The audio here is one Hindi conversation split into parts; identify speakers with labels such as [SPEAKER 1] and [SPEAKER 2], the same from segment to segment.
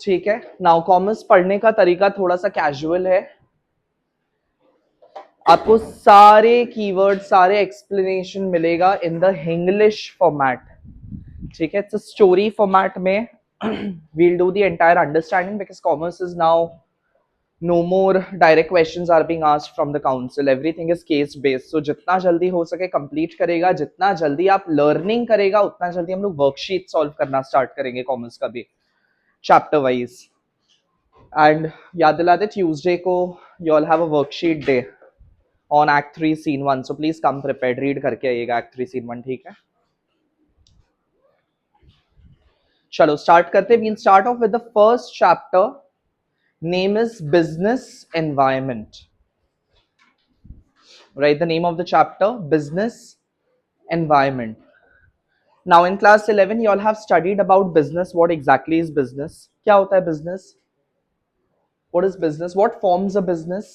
[SPEAKER 1] ठीक है। नाउ कॉमर्स पढ़ने का तरीका थोड़ा सा कैजुअल है। आपको सारे कीवर्ड, सारे एक्सप्लेनेशन मिलेगा इन द इंग्लिश फॉर्मेट। ठीक है, इट्स स्टोरी फॉर्मेट में we'll do the entire understanding because commerce is now no more direct questions are being asked from the council, everything is case based। so जितना जल्दी हो सके कंप्लीट करेगा, जितना जल्दी आप लर्निंग करेगा उतना जल्दी हम लोग वर्कशीट सॉल्व करना स्टार्ट करेंगे कॉमर्स का भी चैप्टर वाइज। एंड याद दिला दे ट्यूसडे को you all have a worksheet day on act 3 scene 1, so please come prepared, read करके आइएगा एक्ट 3 सीन 1। ठीक है, चलो स्टार्ट करते। We'll start off with the first chapter, name is business environment. Right the name of the chapter, business environment। Now in class 11 you all have studied about business, what exactly is business, क्या होता है business, what is business, what forms a business,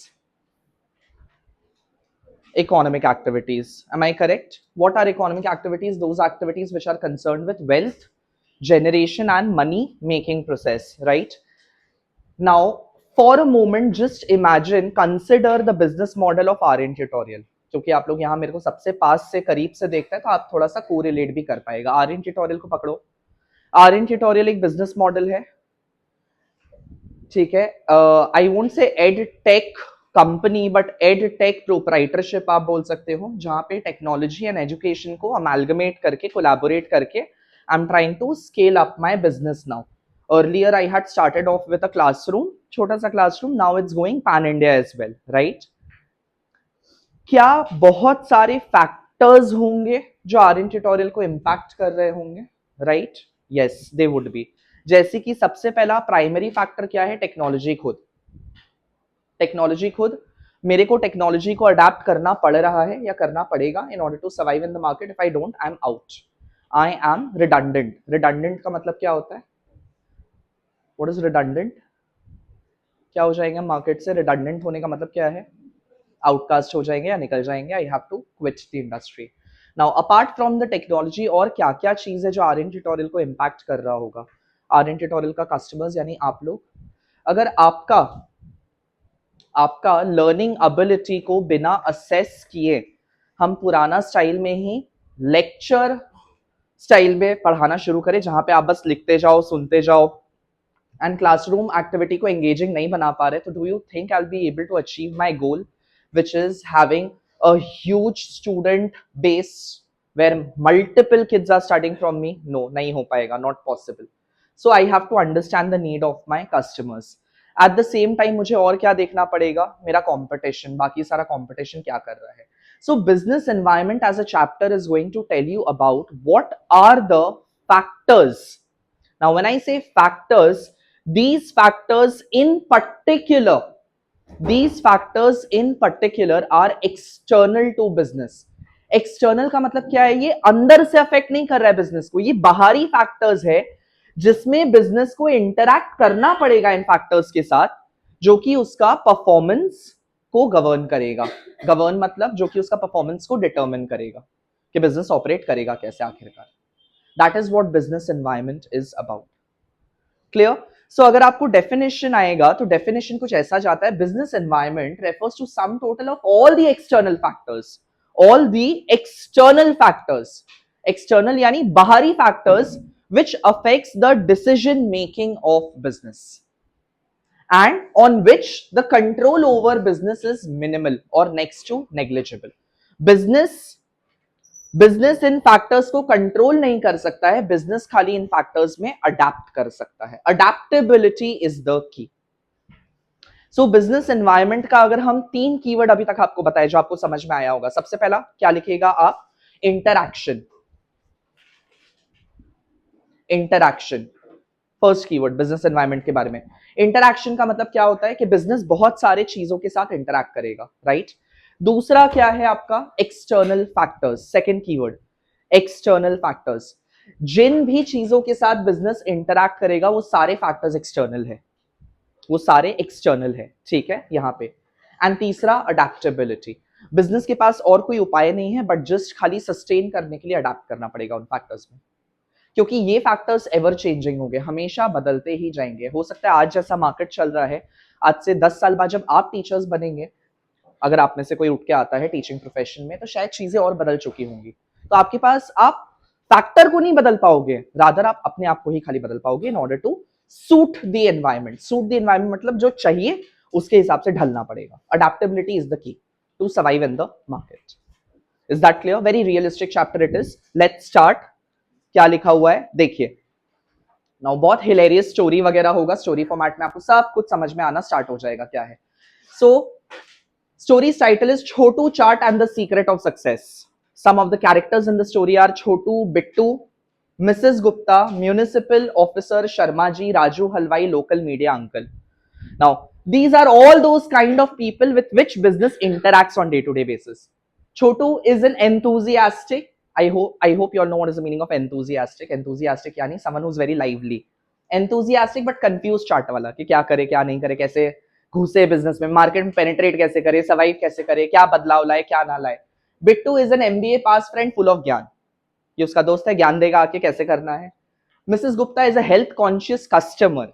[SPEAKER 1] economic activities, am I correct? What are economic activities? Those activities which are concerned with wealth generation and money making process, right? Now for a moment just imagine, consider the business model of RN tutorial। क्योंकि आप लोग यहाँ मेरे को सबसे पास से करीब से देखते हैं तो आप थोड़ा सा कोरिलेट भी कर पाएगा। RN tutorial को पकड़ो। RN tutorial एक बिजनेस मॉडल है। ठीक है, I won't say ed tech company but ed tech proprietorship आप बोल सकते हो, जहां पे टेक्नोलॉजी एंड एजुकेशन को अमेलगमेट करके, कोलैबोरेट करके I am trying to scale up my business now. Earlier I had started off with a classroom, छोटा सा classroom, now it's going pan India as well, right? क्या बहुत सारे फैक्टर्स होंगे जो आर्यन ट्यूटोरियल को इंपैक्ट कर रहे होंगे, right? Yes they would be. जैसे कि सबसे पहला प्राइमरी फैक्टर क्या है? टेक्नोलॉजी खुद। टेक्नोलॉजी खुद, मेरे को टेक्नोलॉजी को अडेप्ट करना पड़ रहा है या करना पड़ेगा in order to survive in the market. If I don't, I am out, I am redundant. Redundant का मतलब क्या होता है? What is redundant? क्या हो जाएगा मार्केट से? रिडंडेंट होने का मतलब क्या है? आउटकास्ट हो जाएंगे या निकल जाएंगे। I have to quit the industry. Now apart from the technology और क्या क्या चीज है जो आर्यन ट्यूटोरियल को इम्पैक्ट कर रहा होगा? आर्यन ट्यूटोरियल का कस्टमर्स यानी आप लोग, अगर आपका आपका लर्निंग एबिलिटी को बिना असेस किए हम पुराना स्टाइल में ही लेक्चर स्टाइल में पढ़ाना शुरू करें, जहां पे आप बस लिखते जाओ, सुनते जाओ एंड क्लासरूम एक्टिविटी को एंगेजिंग नहीं बना पा रहे, तो do you think I will be able to achieve my goal which is having a huge student base where multiple kids are studying from me? No, nahi ho payega, not possible। so I have to understand the need of my customers। at the same time मुझे और क्या देखना पड़ेगा? मेरा competition, बाकी सारा competition क्या कर रहा है। so business environment as a chapter is going to tell you about what are the factors। now when I say factors, these factors in particular, these factors in particular are external to business। External का मतलब क्या है? ये अंदर से अफेक्ट नहीं कर रहा है बिजनेस को, ये बाहरी फैक्टर्स है जिसमें बिजनेस को इंटरैक्ट करना पड़ेगा इन फैक्टर्स के साथ, जो कि उसका परफॉर्मेंस को गवर्न करेगा। गवर्न मतलब जो कि उसका परफॉर्मेंस को डिटरमिन करेगा कि बिजनेस ऑपरेट करेगा कैसे आखिरकार। That is what business environment is about. Clear? So अगर आपको डेफिनेशन आएगा तो डेफिनेशन कुछ ऐसा जाता है, business environment refers to sum total of all the external factors, all the external factors, external यानी बाहरी factors which affects the decision making of business and on which the control over business is minimal or next to negligible। Business in factors को कंट्रोल नहीं कर सकता है, बिजनेस खाली इन फैक्टर्स में अडेप्ट कर सकता है। अडेप्टेबिलिटी इज द की। सो बिजनेस एनवायरनमेंट का अगर हम 3 कीवर्ड अभी तक आपको बताए जो आपको समझ में आया होगा, सबसे पहला क्या लिखेगा आप? Interaction. Interaction first keyword business environment के बारे में। इंटरैक्शन का मतलब क्या होता है कि बिजनेस बहुत सारे चीजों के साथ इंटरैक्ट करेगा, राइट? दूसरा क्या है आपका? External factors, second keyword external factors. जिन भी चीजों के साथ बिजनेस इंटरैक्ट करेगा वो सारे फैक्टर्स एक्सटर्नल है, वो सारे एक्सटर्नल है, ठीक है यहां पे। एंड तीसरा अडेप्टेबिलिटी, बिजनेस के पास और कोई उपाय नहीं है बट जस्ट खाली सस्टेन करने के लिए अडेप्ट करना पड़ेगा उन फैक्टर्स में। क्योंकि ये फैक्टर्स एवर चेंजिंग होंगे, हमेशा बदलते ही जाएंगे। हो सकता है आज जैसा मार्केट चल रहा है, आज से 10 साल बाद जब आप टीचर्स बनेंगे, अगर आप में से कोई उठ के आता है टीचिंग प्रोफेशन में, तो शायद चीजें और बदल चुकी होंगी। तो आपके पास आप फैक्टर को नहीं बदल पाओगे, रादर आप अपने आप को ही खाली बदल पाओगे in order to suit the environment. Suit the environment मतलब जो चाहिए उसके हिसाब से ढलना पड़ेगा। Adaptability is the key to survive in the market. Is that clear? Very realistic chapter it is. Let's start. क्या लिखा हुआ है देखिए। नाउ बहुत हिलेरियस स्टोरी वगैरह होगा, स्टोरी फॉर्मेट में आपको सब कुछ समझ में आना स्टार्ट हो जाएगा क्या है। सो story's title is Chotu Chart and the Secret of Success. Some of the characters in the story are Chotu, Bittu, Mrs. Gupta, Municipal Officer Sharma ji, Raju Halwai, local media uncle. Now, these are all those kind of people with which business interacts on day-to-day basis. Chotu is an enthusiastic. I hope you all know what is the meaning of enthusiastic. Enthusiastic यानी someone who's very lively. Enthusiastic but confused chart वाला कि क्या करे क्या नहीं करे, कैसे घुसे बिजनेस में, मार्केट में पेनिट्रेट कैसे करे, सर्वाइव कैसे करे, क्या बदलाव लाए क्या ना लाए। Bittu is an MBA pass friend full of ज्ञान, ये उसका दोस्त है, ज्ञान देगा आके कैसे करना है। Mrs Gupta is a health conscious customer,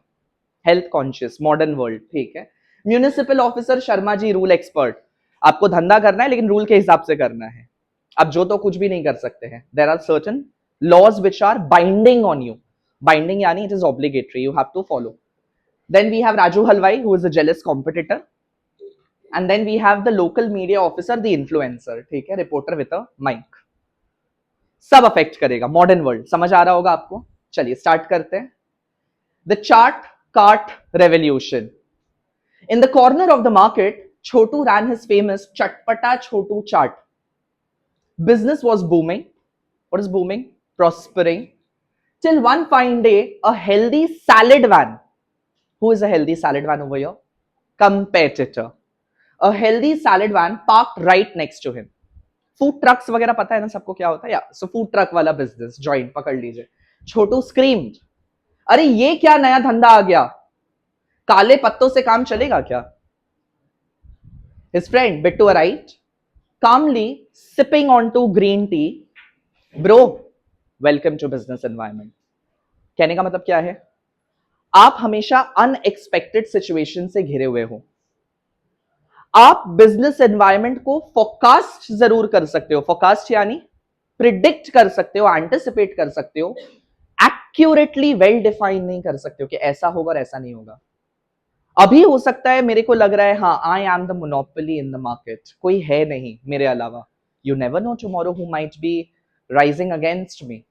[SPEAKER 1] health conscious modern world, ठीक है। Municipal officer Sharma ji rule expert, आपको धंधा करना है लेकिन रूल के हिसाब से करना है, आप जो तो कुछ भी नहीं कर सकते हैं। There are certain laws which are binding on you, binding यानी it is obligatory, you have to follow. Then we have Raju Halwai, who is a jealous competitor. And then we have the local media officer, the influencer, ठीक है, reporter with a mic. सब अफेक्ट करेगा मॉडर्न वर्ल्ड, समझ आ रहा होगा आपको। चलिए स्टार्ट करते हैं। The chart cart revolution. In the corner of the market, Chotu ran his famous Chatpata Chotu chart. Business was booming. What is booming? Prospering. Till one fine day, a healthy salad van. Who is a healthy salad van over here? Competitor. A healthy salad van parked right next to him. Food trucks वगैरह पता है ना सबको क्या होता है, या सो फूड ट्रक वाला बिजनेस जॉइंट पकड़ लीजिए। छोटू स्क्रीम्ड, अरे ये क्या नया धंधा आ गया, काले पत्तों से काम चलेगा क्या? His friend Bittu arrived, calmly sipping onto green tea. Bro, welcome to business environment. कहने का मतलब क्या है, आप हमेशा अनएक्सपेक्टेड सिचुएशन से घिरे हुए हो। आप बिजनेस एनवायरनमेंट को फोरकास्ट जरूर कर सकते हो, फोरकास्ट यानी प्रिडिक्ट कर सकते हो, एंटिसिपेट कर सकते हो, एक्यूरेटली वेल डिफाइन नहीं कर सकते हो कि ऐसा होगा और ऐसा नहीं होगा। अभी हो सकता है मेरे को लग रहा है हाँ I am the monopoly in the market, कोई है नहीं मेरे अलावा। You never know tomorrow who might be rising against me.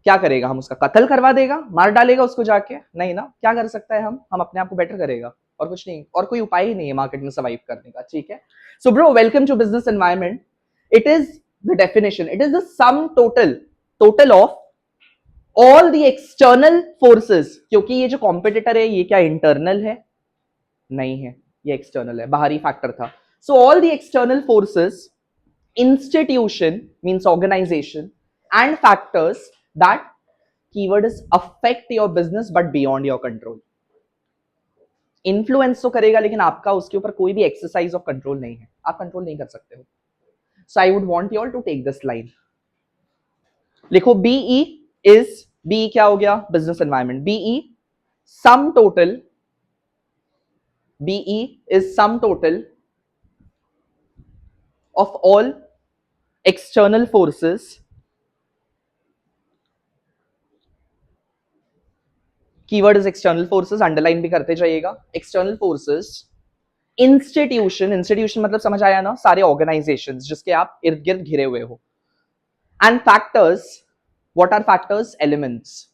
[SPEAKER 1] क्या करेगा, हम उसका कत्ल करवा देगा, मार डालेगा उसको जाके? नहीं ना, क्या कर सकता है हम अपने आप को बेटर करेगा और कुछ नहीं, और कोई उपाय ही नहीं है मार्केट में सर्वाइव करने का, ठीक है। So bro, welcome to business environment. It is the definition, it is the sum total of all the external forces. क्योंकि ये जो कॉम्पिटिटर है ये क्या इंटरनल है? नहीं है, ये एक्सटर्नल है, बाहरी फैक्टर था। So all the external forces, institution means organization, and factors that keyword is affect your business but beyond your control. Influence तो करेगा लेकिन आपका उसके ऊपर कोई भी एक्सरसाइज ऑफ कंट्रोल नहीं है, आप कंट्रोल नहीं कर सकते हो। So I would want you all to take this line, लिखो बीई इज, बीई क्या हो गया? Business environment. BE sum total, BE is sum total of all external forces, keyword is external forces, underline भी करते जाइएगा। एक्सटर्नल फोर्सेस, इंस्टीट्यूशन, इंस्टीट्यूशन मतलब समझ आया ना, सारे ऑर्गेनाइजेशंस जिसके आप इर्द गिर्द घिरे हुए हो। And factors, what are factors? Elements,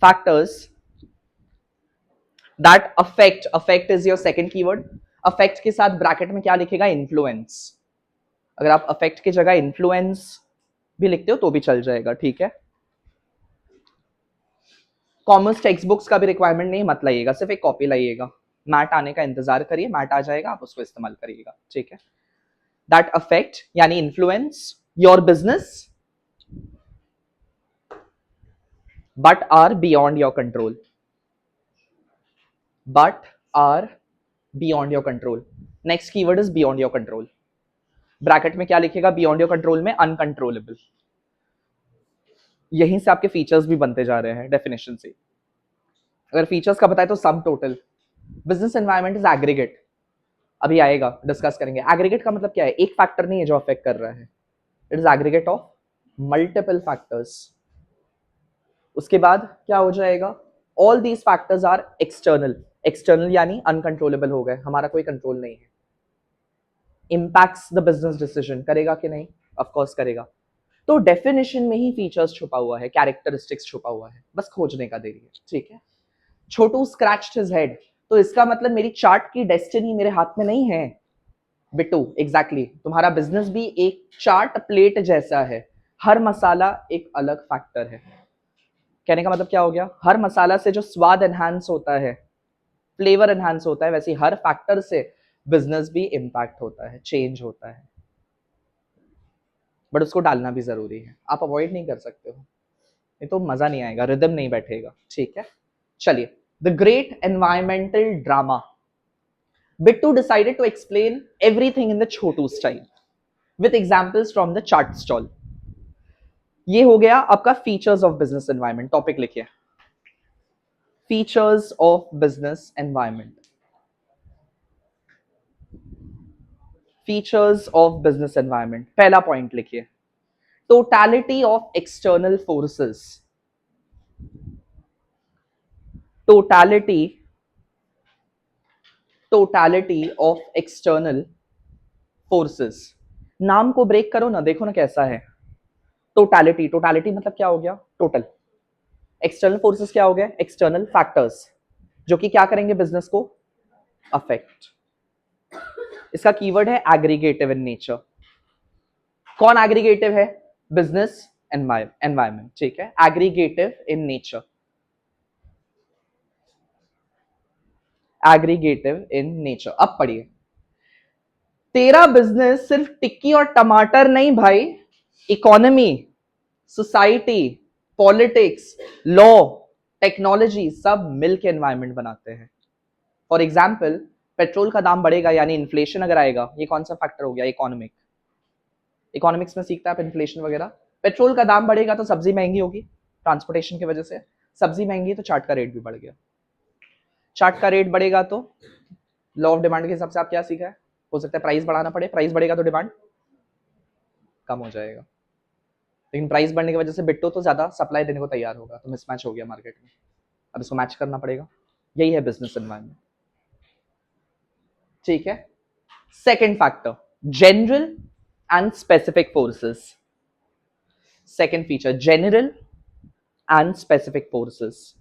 [SPEAKER 1] factors that affect, affect is your second keyword. Affect के साथ ब्रैकेट में क्या लिखेगा? इन्फ्लुएंस। अगर आप अफेक्ट की जगह इन्फ्लुएंस भी लिखते हो तो भी चल जाएगा, ठीक है। कॉमर्स टेक्स्ट बुक्स का भी रिक्वायरमेंट नहीं, मत लाइएगा, सिर्फ एक कॉपी लाइएगा। मैट आने का इंतजार करिए, मैट आ जाएगा आप उसको इस्तेमाल करिएगा, ठीक है। दैट अफेक्ट यानी influence your business but are beyond your control, but are beyond your control. Next keyword is beyond your control. Bracket में क्या लिखेगा बियॉन्ड योर कंट्रोल में? अनकंट्रोलेबल। यहीं से आपके फीचर्स भी बनते जा रहे हैं डेफिनेशन से। अगर फीचर्स का बताए तो sum total. Business environment is aggregate, अभी आएगा, डिस्कस करेंगे। एग्रीगेट का मतलब क्या है? एक फैक्टर नहीं है जो अफेक्ट कर रहा है, it is aggregate of multiple factors. उसके बाद क्या हो जाएगा? All these factors are external. External यानी अनकंट्रोलेबल हो गए, हमारा कोई कंट्रोल नहीं है। इम्पैक्ट्स द बिजनेस डिसीजन, करेगा कि नहीं? ऑफकोर्स करेगा। तो डेफिनेशन में ही फीचर्स छुपा हुआ है, कैरेक्टरिस्टिक्स छुपा हुआ है, बस खोजने का देरी है। ठीक है। छोटू स्क्रैच्ड हिज हेड, तो इसका मतलब मेरी चार्ट की डेस्टिनी मेरे हाथ में नहीं है बिट्टू। एग्जैक्टली तुम्हारा बिजनेस भी एक चार्ट प्लेट जैसा है, हर मसाला एक अलग फैक्टर है। कहने का मतलब क्या हो गया? हर मसाला से जो स्वाद एनहांस होता है, फ्लेवर एनहांस होता है, वैसे हर फैक्टर से बिजनेस भी इम्पैक्ट होता है, चेंज होता है, बट उसको डालना भी जरूरी है। आप अवॉइड नहीं कर सकते हो, नहीं तो मजा नहीं आएगा, रिदम नहीं बैठेगा। ठीक है, चलिए। The great environmental drama, Bittu decided to explain everything in the Chotu style with examples from the chart stall. ये हो गया आपका features of business environment. Topic लिखिए, features of business environment. Features of business environment, पहला पॉइंट लिखिए, totality of external forces. Totality, totality of external forces. नाम को ब्रेक करो ना, देखो ना कैसा है। टोटैलिटी, टोटैलिटी मतलब क्या हो गया? टोटल। एक्सटर्नल फोर्सेस क्या हो गया? एक्सटर्नल फैक्टर्स जो कि क्या करेंगे? बिजनेस को अफेक्ट। इसका कीवर्ड है एग्रीगेटिव इन नेचर। कौन एग्रीगेटिव है? Business environment. ठीक है, aggregative in nature, aggregative in nature. अब पढ़िए, तेरा बिजनेस सिर्फ टिक्की और टमाटर नहीं भाई, economy, society, politics, law, technology सब मिलकर एनवायरनमेंट बनाते हैं। फॉर एग्जाम्पल, पेट्रोल का दाम बढ़ेगा यानी इन्फ्लेशन अगर आएगा, ये कौन सा फैक्टर हो गया? इकोनॉमिक। इकोनॉमिक्स में सीखता है आप इन्फ्लेशन वगैरह। पेट्रोल का दाम बढ़ेगा तो सब्जी महंगी होगी, ट्रांसपोर्टेशन की वजह से। सब्जी महंगी तो चाट का रेट भी बढ़ गया। चाट का रेट बढ़ेगा तो लॉ ऑफ डिमांड के हिसाब से आप क्या सीखा है? हो सकता है प्राइस बढ़ाना पड़े, प्राइस बढ़ेगा तो डिमांड कम हो जाएगा। लेकिन प्राइस बढ़ने की वजह से बिट्टो तो ज्यादा सप्लाई देने को तैयार होगा, तो मिसमैच हो गया मार्केट में। अब इसको मैच करना पड़ेगा, यही है बिजनेस एनवायरनमेंट। ठीक है। Second factor, general and specific forces. Second feature, general and specific forces.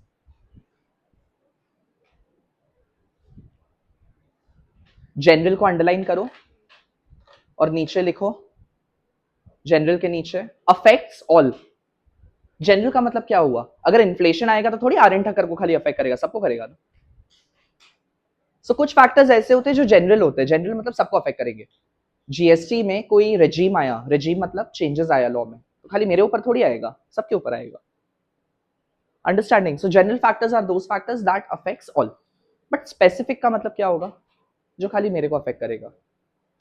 [SPEAKER 1] General को अंडरलाइन करो और नीचे लिखो, जनरल के नीचे अफेक्ट्स ऑल। जनरल का मतलब क्या हुआ? अगर इन्फ्लेशन आएगा तो थोड़ी आर्यन ठक्कर को खाली अफेक्ट करेगा, सबको करेगा ना। सो कुछ फैक्टर्स ऐसे होते हैं जो जनरल होते हैं, जनरल मतलब सबको अफेक्ट करेंगे। जीएसटी में कोई रेजीम आया, रेजीम मतलब चेंजेस आया लॉ में, तो खाली मेरे ऊपर थोड़ी आएगा, सबके ऊपर आएगा। Understanding? So general factors are those factors that affects all, but specific का मतलब क्या होगा? जो खाली मेरे को अफेक्ट करेगा।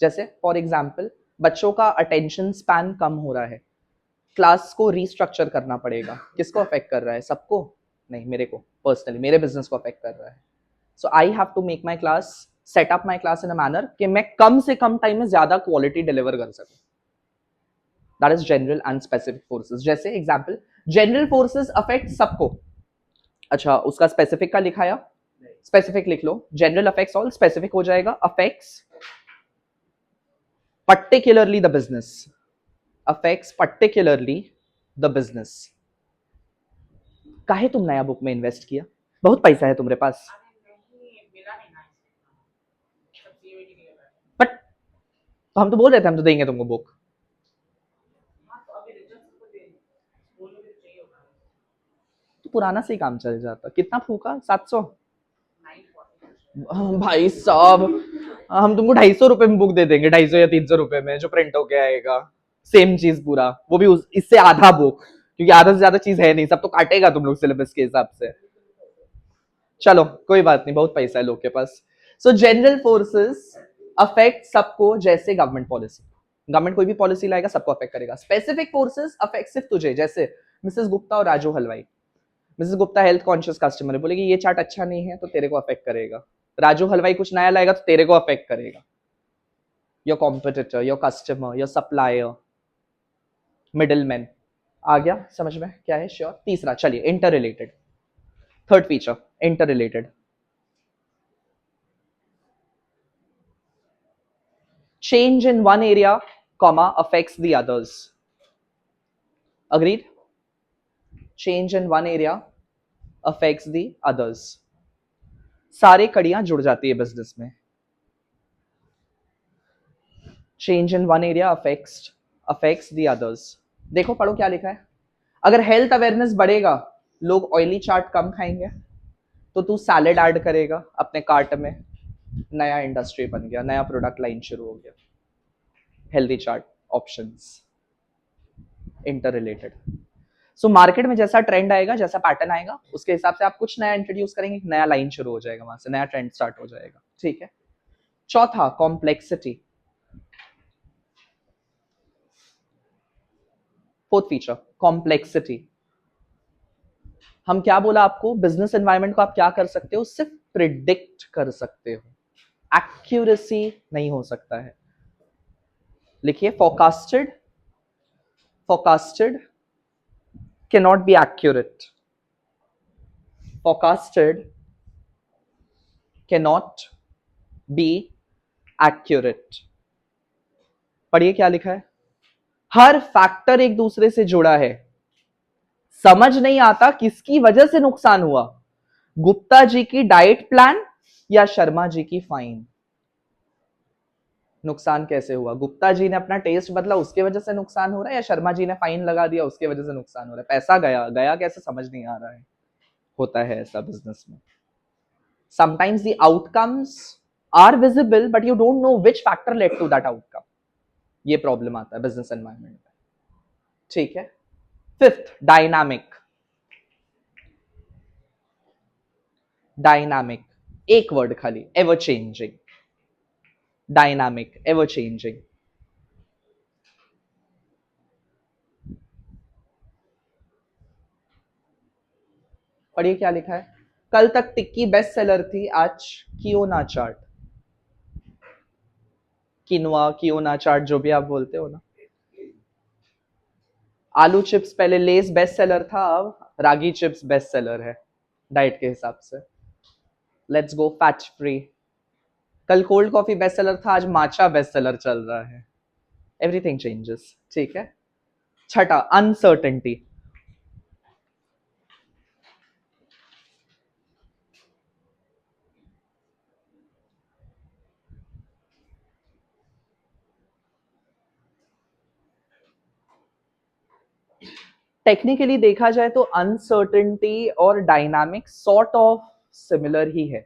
[SPEAKER 1] जैसे फॉर एग्जाम्पल, बच्चों का अटेंशन स्पैन कम हो रहा है, क्लास को रीस्ट्रक्चर करना पड़ेगा। किसको अफेक्ट कर रहा है? सबको नहीं, मेरे को पर्सनली, मेरे बिजनेस को अफेक्ट कर रहा है। So I have to make my class, set up my class in a manner कि मैं कम से कम टाइम में ज्यादा क्वालिटी डिलीवर कर सकूं। That is general and specific forces. जैसे एग्जाम्पल, जनरल फोर्सेस अफेक्ट सबको। अच्छा, उसका स्पेसिफिक का लिखाया, स्पेसिफिक लिख लो। जनरल अफेक्ट्स ऑल, स्पेसिफिक हो जाएगा affects particularly the business, affects particularly the business। काहे तुम नया बुक में इन्वेस्ट किया? बहुत पैसा है तुम्हारे पास, बट तो हम तो बोल रहे थे हम तो देंगे तुमको बुक। तो पुराना से ही काम चल जाता। कितना फूका? 700? भाई साहब, हम तुमको 250 रुपए में बुक दे देंगे, 250 या 300 रुपए में, जो प्रिंट होके आएगा। सेम चीज पूरा, वो भी इससे आधा बुक, क्योंकि आधा से ज्यादा चीज है नहीं, सब तो काटेगा तुम लोग सिलेबस के हिसाब से। चलो कोई बात नहीं, बहुत पैसा है लोग के पास। सो जनरल फोर्सेस अफेक्ट सबको, जैसे गवर्नमेंट पॉलिसी, गवर्नमेंट कोई भी पॉलिसी लाएगा सबको अफेक्ट करेगा। स्पेसिफिक फोर्सेस अफेक्ट सिर्फ तुझे, जैसे मिसेस गुप्ता और राजू हलवाई। Mrs Gupta health conscious customer है, बोलेगी ये चार्ट अच्छा नहीं है तो तेरे को अफेक्ट करेगा। राजू हलवाई कुछ नया लाएगा तो तेरे को अफेक्ट करेगा। Your competitor, your customer, your supplier, middle man. आ गया समझ में क्या है? श्योर। तीसरा चलिए, inter related. Third feature, inter related. Change in one area, comma, affects the others. Agreed? Change in one area affects the others. सारे कड़ियां जुड़ जाती है बिजनेस में। Change in one area affects the others. देखो पढ़ो क्या लिखा है। अगर हेल्थ अवेयरनेस बढ़ेगा, लोग ऑयली चाट कम खाएंगे, तो तू सैलेड ऐड करेगा अपने कार्ट में, नया इंडस्ट्री बन गया, नया प्रोडक्ट लाइन शुरू हो गया। Healthy chart options, inter related. So market में जैसा ट्रेंड आएगा, जैसा पैटर्न आएगा, उसके हिसाब से आप कुछ नया इंट्रोड्यूस करेंगे, नया लाइन शुरू हो जाएगा, वहां से नया ट्रेंड स्टार्ट हो जाएगा। ठीक है। चौथा, कॉम्प्लेक्सिटी। Fourth feature, complexity. हम क्या बोला आपको? बिजनेस एनवायरनमेंट को आप क्या कर सकते हो? सिर्फ प्रिडिक्ट कर सकते हो, एक्यूरेसी नहीं हो सकता है। लिखिए, forecasted, forecasted cannot be accurate. Forecasted cannot be accurate. पढ़िए क्या लिखा है। हर फैक्टर एक दूसरे से जुड़ा है, समझ नहीं आता किसकी वजह से नुकसान हुआ, गुप्ता जी की डाइट प्लान या शर्मा जी की फाइन। नुकसान कैसे हुआ? गुप्ता जी ने अपना टेस्ट बदला, उसके वजह से नुकसान हो रहा है, या शर्मा जी ने फाइन लगा दिया, उसके वजह से नुकसान हो रहा है? पैसा गया, गया कैसे समझ नहीं आ रहा है। होता है ऐसा बिजनेस में। Sometimes the outcomes are visible, but you don't know which factor led to that outcome. ये प्रॉब्लम आता है बिजनेस एनवायरनमेंट में। ठीक है। Fifth, dynamic. डायनामिक, एक वर्ड खाली, ever changing. Dynamic, ever changing. पढ़िए क्या लिखा है। कल तक टिक्की बेस्ट सेलर थी, आज कियोना चाट, किनवा, कियोना चाट, जो भी आप बोलते हो ना। आलू चिप्स पहले लेस बेस्ट सेलर था, अब रागी चिप्स बेस्ट सेलर है डाइट के हिसाब से। Let's go fat free. कल कोल्ड कॉफी बेस्ट सेलर था, आज माचा बेस्ट सेलर चल रहा है। Everything changes. ठीक है। छठा, अनसर्टेनिटी। टेक्निकली देखा जाए तो अनसर्टेनिटी और डायनामिक सॉर्ट ऑफ सिमिलर ही है।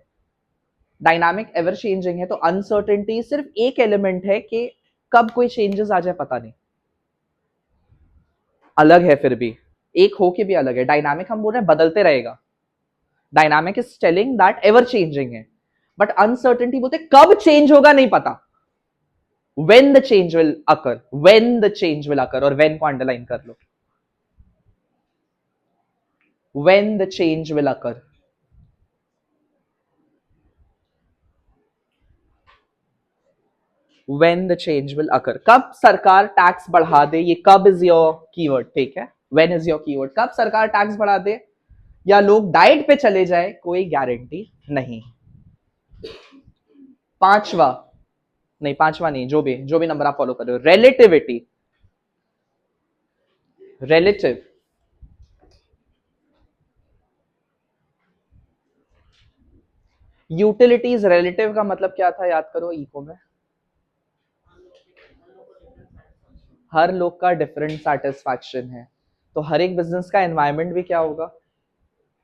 [SPEAKER 1] डायनामिक एवर चेंजिंग है, तो अनसर्टेनिटी सिर्फ एक एलिमेंट है कि कब कोई चेंजेस आ जाए पता नहीं, अलग है फिर भी, एक हो के भी अलग है। डायनामिक हम बोल रहे हैं बदलते रहेगा, dynamic is telling that ever changing है, बट अनसर्टेनिटी बोलते कब चेंज होगा नहीं पता। when the change will occur, when the change will occur, और when को अंडरलाइन कर लो, when the change will occur। when the change will occur, कब सरकार टैक्स बढ़ा दे, ये कब इज योर कीवर्ड। ठीक है, when is your कीवर्ड। कब सरकार टैक्स बढ़ा दे या लोग डाइट पे चले जाए, कोई गारंटी नहीं। पांचवा, नहीं पांचवा नहीं, जो भी नंबर आप फॉलो कर रहे हो, रिलेटिविटी। रिलेटिव, यूटिलिटीज रिलेटिव का मतलब क्या था, याद करो इको में। हर लोग का डिफरेंट सेटिस्फैक्शन है, तो हर एक बिजनेस का एनवायरनमेंट भी क्या होगा,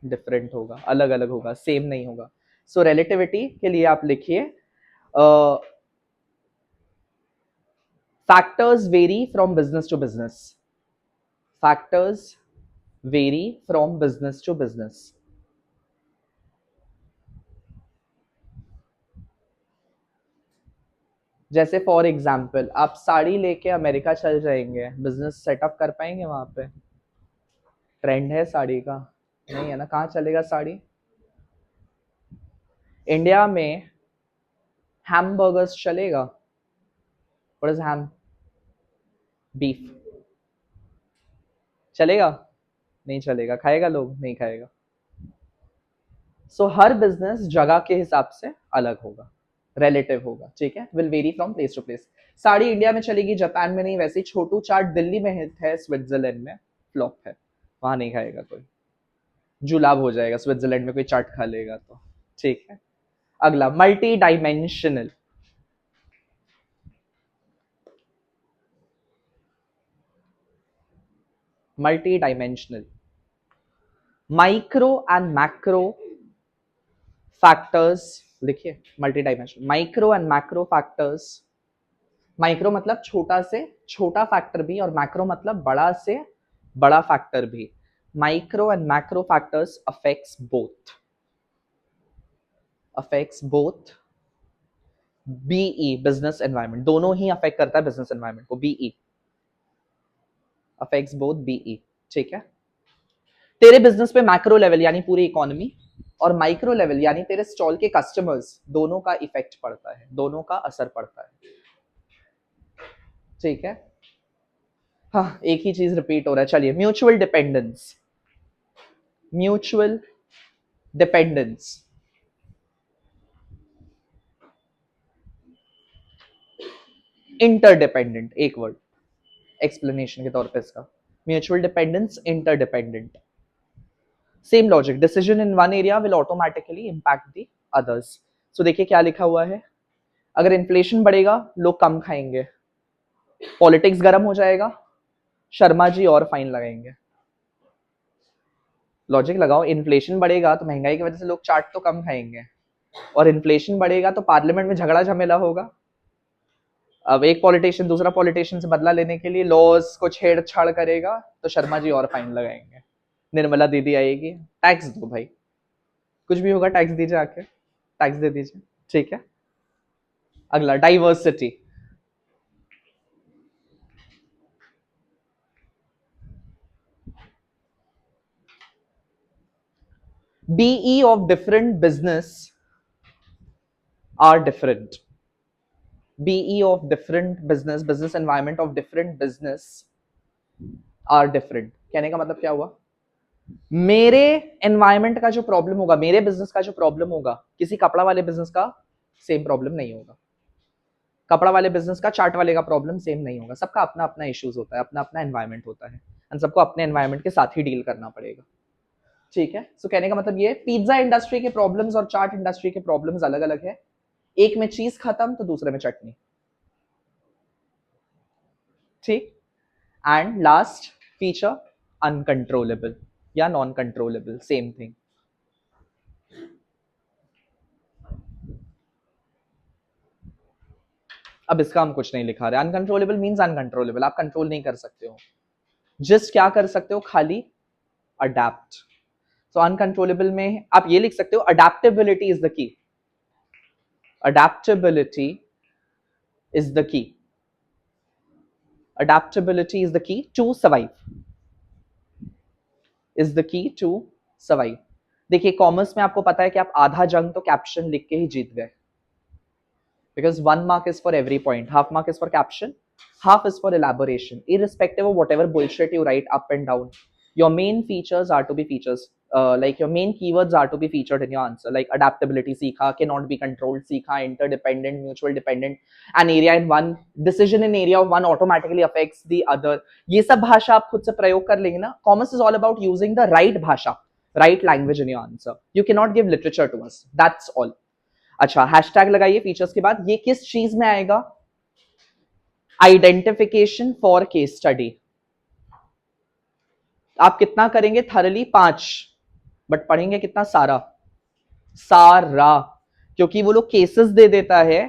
[SPEAKER 1] डिफरेंट होगा, अलग अलग होगा, सेम नहीं होगा। सो रिलेटिविटी के लिए आप लिखिए, factors vary from business to business. Factors vary from business to business. जैसे फॉर एग्जाम्पल आप साड़ी लेके अमेरिका चल जाएंगे, बिजनेस सेटअप कर पाएंगे वहां पे? ट्रेंड है साड़ी का, नहीं है ना, कहाँ चलेगा साड़ी? इंडिया में हैमबर्गर्स चलेगा? What is ham? बीफ चलेगा? नहीं चलेगा। खाएगा लोग? नहीं खाएगा। सो हर बिजनेस जगह के हिसाब से अलग होगा, रिलेटिव होगा, ठीक है, will vary from place to place. Sari India में चलेगी, जापान में नहीं। वैसे छोटू चाट दिल्ली में हिट है, स्विट्जरलैंड में फ्लॉप है, वहां नहीं खाएगा कोई, जुलाब हो जाएगा स्विट्जरलैंड में कोई चाट खा लेगा तो, ठीक है। अगला, multi dimensional. Multi dimensional, micro and macro factors लिखिए। Multi dimensional, micro and macro factors. Micro मतलब छोटा से छोटा फैक्टर भी, और मैक्रो मतलब बड़ा से बड़ा फैक्टर भी। Micro and macro factors affects both BE, business environment, दोनों ही अफेक्ट करता है बिजनेस एनवायरनमेंट को। बीई अफेक्ट्स बोथ बीई, ठीक है। तेरे बिजनेस पे मैक्रो लेवल यानी पूरी इकोनॉमी, और माइक्रो लेवल यानी तेरे स्टॉल के कस्टमर्स, दोनों का इफेक्ट पड़ता है, दोनों का असर पड़ता है, ठीक है। हाँ, एक ही चीज रिपीट हो रहा है। चलिए, mutual dependence, mutual dependence, interdependent, एक वर्ड एक्सप्लेनेशन के तौर पे इसका। Mutual dependence, interdependent, same logic. Decision in one area will automatically impact the others. So देखिए क्या लिखा हुआ है, अगर इन्फ्लेशन बढ़ेगा लोग कम खाएंगे, पॉलिटिक्स गर्म हो जाएगा, शर्मा जी और फाइन लगाएंगे। लॉजिक लगाओ, इन्फ्लेशन बढ़ेगा तो महंगाई की वजह से लोग चाट तो कम खाएंगे, और इन्फ्लेशन बढ़ेगा तो पार्लियामेंट में झगड़ा झमेला होगा। अब एक पॉलिटिशियन दूसरा पॉलिटिशियन से बदला लेने के लिए लॉज को छेड़छाड़ करेगा तो शर्मा जी और फाइन लगाएंगे, निर्मला दीदी आएगी, टैक्स दो भाई, कुछ भी होगा टैक्स दीजिए, आके टैक्स दे दीजिए, ठीक है। अगला, diversity. BE of different business are different. BE of different business environment of different business are different. कहने का मतलब क्या हुआ? मेरे एनवायरमेंट का जो प्रॉब्लम होगा, मेरे बिजनेस का जो प्रॉब्लम होगा, किसी कपड़ा वाले बिजनेस का सेम प्रॉब्लम नहीं होगा। कपड़ा वाले बिजनेस का चाट वाले का प्रॉब्लम सेम नहीं होगा। सबका अपना अपना इश्यूज होता है, अपना अपना एनवायरमेंट होता है, एंड सबको अपने एनवायरमेंट के साथ ही डील करना पड़ेगा, ठीक है। सो कहने का मतलब ये, पिज्जा इंडस्ट्री के प्रॉब्लम्स और चाट इंडस्ट्री के प्रॉब्लम्स अलग अलग है। एक में चीज खत्म तो दूसरे में चटनी, ठीक। एंड लास्ट फीचर, अनकंट्रोलेबल या नॉन कंट्रोलेबल, सेम थिंग। अब इसका हम कुछ नहीं लिखा रहे। अनकंट्रोलेबल मींस अनकंट्रोलेबल, आप कंट्रोल नहीं कर सकते हो। जस्ट क्या कर सकते हो, खाली अडेप्ट। सो अनकंट्रोलेबल में आप ये लिख सकते हो, अडेप्टेबिलिटी इज द की, अडेप्टेबिलिटी इज द की, adaptability is the key to survive, is the key to survive। देखिए कॉमर्स में आपको पता है कि आप आधा जंग तो कैप्शन लिख के ही जीत गए, because 1 mark is for every point, half mark is for caption, half is for elaboration, irrespective of whatever bullshit you write up and down, your main features are to be features, like your main keywords are to be featured in your answer, like adaptability सीखा, cannot be controlled सीखा, interdependent, mutual dependent, an area in one, decision in area of one automatically affects the other। ये सब भाषा आप खुद से प्रयोग कर लेंगे ना। Commerce is all about using the right भाषा, right language in your answer. You can not give literature to us, that's all. अच्छा, हैशटैग लगाइए फीचर्स के बाद। ये किस चीज में आएगा? Identification for case study. आप कितना करेंगे? थरली 5, बट पढ़ेंगे कितना? सारा सारा, क्योंकि वो लोग केसेस दे देता है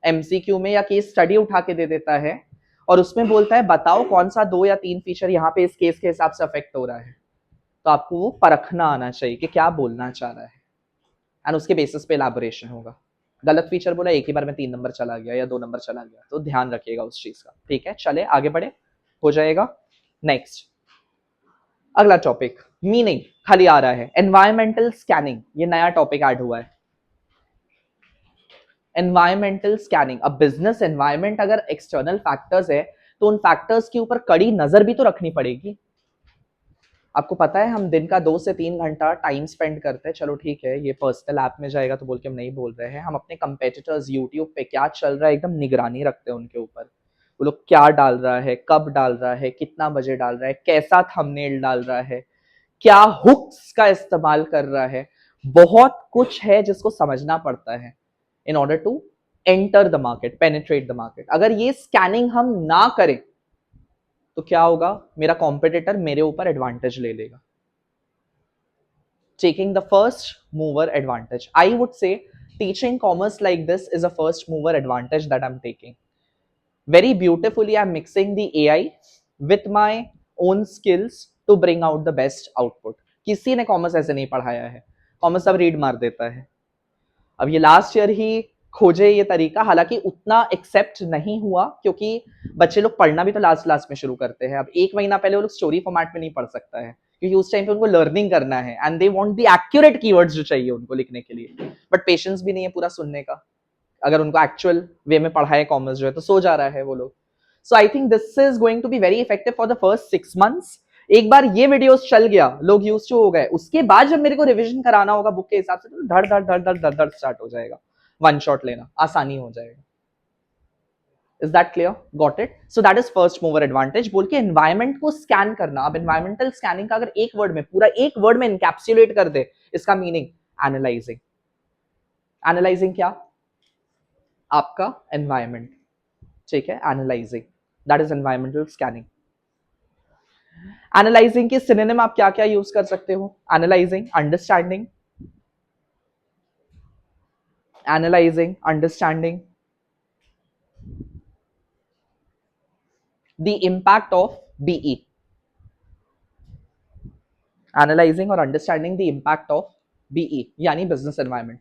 [SPEAKER 1] एमसीक्यू में, या केस स्टडी उठा के दे देता है, और उसमें बोलता है बताओ कौन सा 2 या 3 फीचर यहाँ पे इस केस के हिसाब से अफेक्ट हो रहा है। तो आपको वो परखना आना चाहिए कि क्या बोलना चाह रहा है, एंड उसके बेसिस पे एलैबोरेशन होगा। गलत फीचर बोला, एक ही बार में 3 नंबर चला गया या 2 नंबर चला गया, तो ध्यान रखिएगा उस चीज का, ठीक है। चले आगे बढ़े, हो जाएगा। नेक्स्ट, अगला टॉपिक मीनिंग खाली आ रहा है, एनवायरमेंटल स्कैनिंग, ये नया टॉपिक ऐड हुआ है। एनवायरमेंटल स्कैनिंग, अब बिजनेस एनवायरमेंट अगर एक्सटर्नल फैक्टर्स है तो उन फैक्टर्स के ऊपर कड़ी नजर भी तो रखनी पड़ेगी। आपको पता है हम दिन का 2 से 3 घंटा टाइम स्पेंड करते हैं, चलो ठीक है ये पर्सनल ऐप में जाएगा तो बोल के हम नहीं बोल रहे हैं, हम अपने कंपेटिटर्स यूट्यूब पे क्या चल रहा है एकदम निगरानी रखते हैं उनके ऊपर, वो लोग क्या डाल रहा है, कब डाल रहा है, कितना बजे डाल रहा है, कैसा थंबनेल डाल रहा है, क्या हुक्स का इस्तेमाल कर रहा है, बहुत कुछ है जिसको समझना पड़ता है in order to enter the market, penetrate the market. अगर ये स्कैनिंग हम ना करें तो क्या होगा, मेरा कॉम्पिटिटर मेरे ऊपर एडवांटेज ले लेगा। Taking the first mover advantage, I would say teaching commerce like this is a first mover advantage that I am taking. Very beautifully I'm mixing the AI with my own skills to bring out the best output. किसी ने कॉमर्स ऐसे नहीं पढ़ाया है, कॉमर्स सब रीड मार देता है। अब ये लास्ट ईयर ही खोजे ये तरीका, हालांकि उतना एक्सेप्ट नहीं हुआ क्योंकि बच्चे लोग पढ़ना भी तो लास्ट लास्ट में शुरू करते हैं। अब एक महीना पहले वो लोग स्टोरी फॉर्मेट में नहीं पढ़ सकता है क्योंकि उस टाइम पे उनको लर्निंग करना है and they want the accurate keywords जो चाहिए उनको लिखने के लिए, बट पेशेंस भी नहीं है पूरा सुनने का। अगर उनको एक्चुअल वे में पढ़ाए कॉमर्स जो है तो सो जा रहा है वो लोग। So I think this is going to be very effective for the first 6 months. एक बार ये वीडियोस चल गया, लोग यूज टू हो गए, उसके बाद जब मेरे को रिवीजन कराना होगा बुक के हिसाब से तो धड़ धड़ धड़ धड़ धड़ धड़ स्टार्ट हो जाएगा, वन शॉट लेना आसानी हो जाएगा। Is that clear? Got it? So that is first mover advantage. बोल के एनवायरमेंट को स्कैन करना। अब एनवायरमेंटल स्कैनिंग का अगर एक वर्ड में, पूरा एक वर्ड में एनकैप्सुलेट कर दे इसका मीनिंग, एनालाइजिंग। एनालाइजिंग क्या? आपका एनवायरमेंट, ठीक है, analysing, that is environmental scanning. Analysing के सिनोनिम आप क्या क्या यूज कर सकते हो? Analysing, understanding, analysing, understanding the impact of BE, analysing और understanding the impact of BE यानी बिजनेस एनवायरमेंट,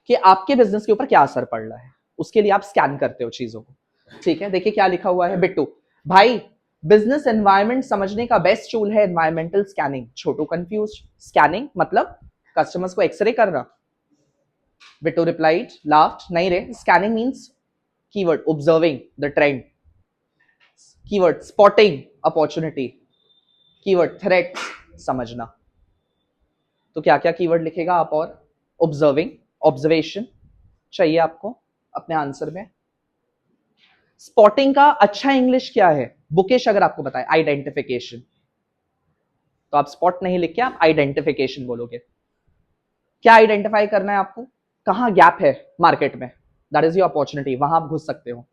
[SPEAKER 1] कि आपके बिजनेस के ऊपर क्या असर पड़ रहा है, उसके लिए आप स्कैन करते हो चीजों को। ठीक है, देखिए क्या लिखा हुआ है बिट्टू भाई, बिजनेस एनवायरमेंट समझने का बेस्ट टूल है एनवायरमेंटल स्कैनिंग। छोटू कंफ्यूज, स्कैनिंग मतलब कस्टमर्स को एक्सरे करना। बिट्टू रिप्लाइड, लाफ्ड, नहीं रे, scanning means keyword observing the trend, keyword spotting opportunity, keyword threat समझना। तो क्या क्या कीवर्ड लिखेगा आप? और ऑब्जर्विंग, ऑब्जर्वेशन चाहिए आपको अपने आंसर में। स्पॉटिंग का अच्छा इंग्लिश क्या है? बुकेश अगर आपको बताए, आइडेंटिफिकेशन, तो आप स्पॉट नहीं लिख के आप आइडेंटिफिकेशन बोलोगे। क्या आइडेंटिफाई करना है आपको? कहां गैप है मार्केट में, दैट इज योर अपॉर्चुनिटी, वहां आप घुस सकते हो।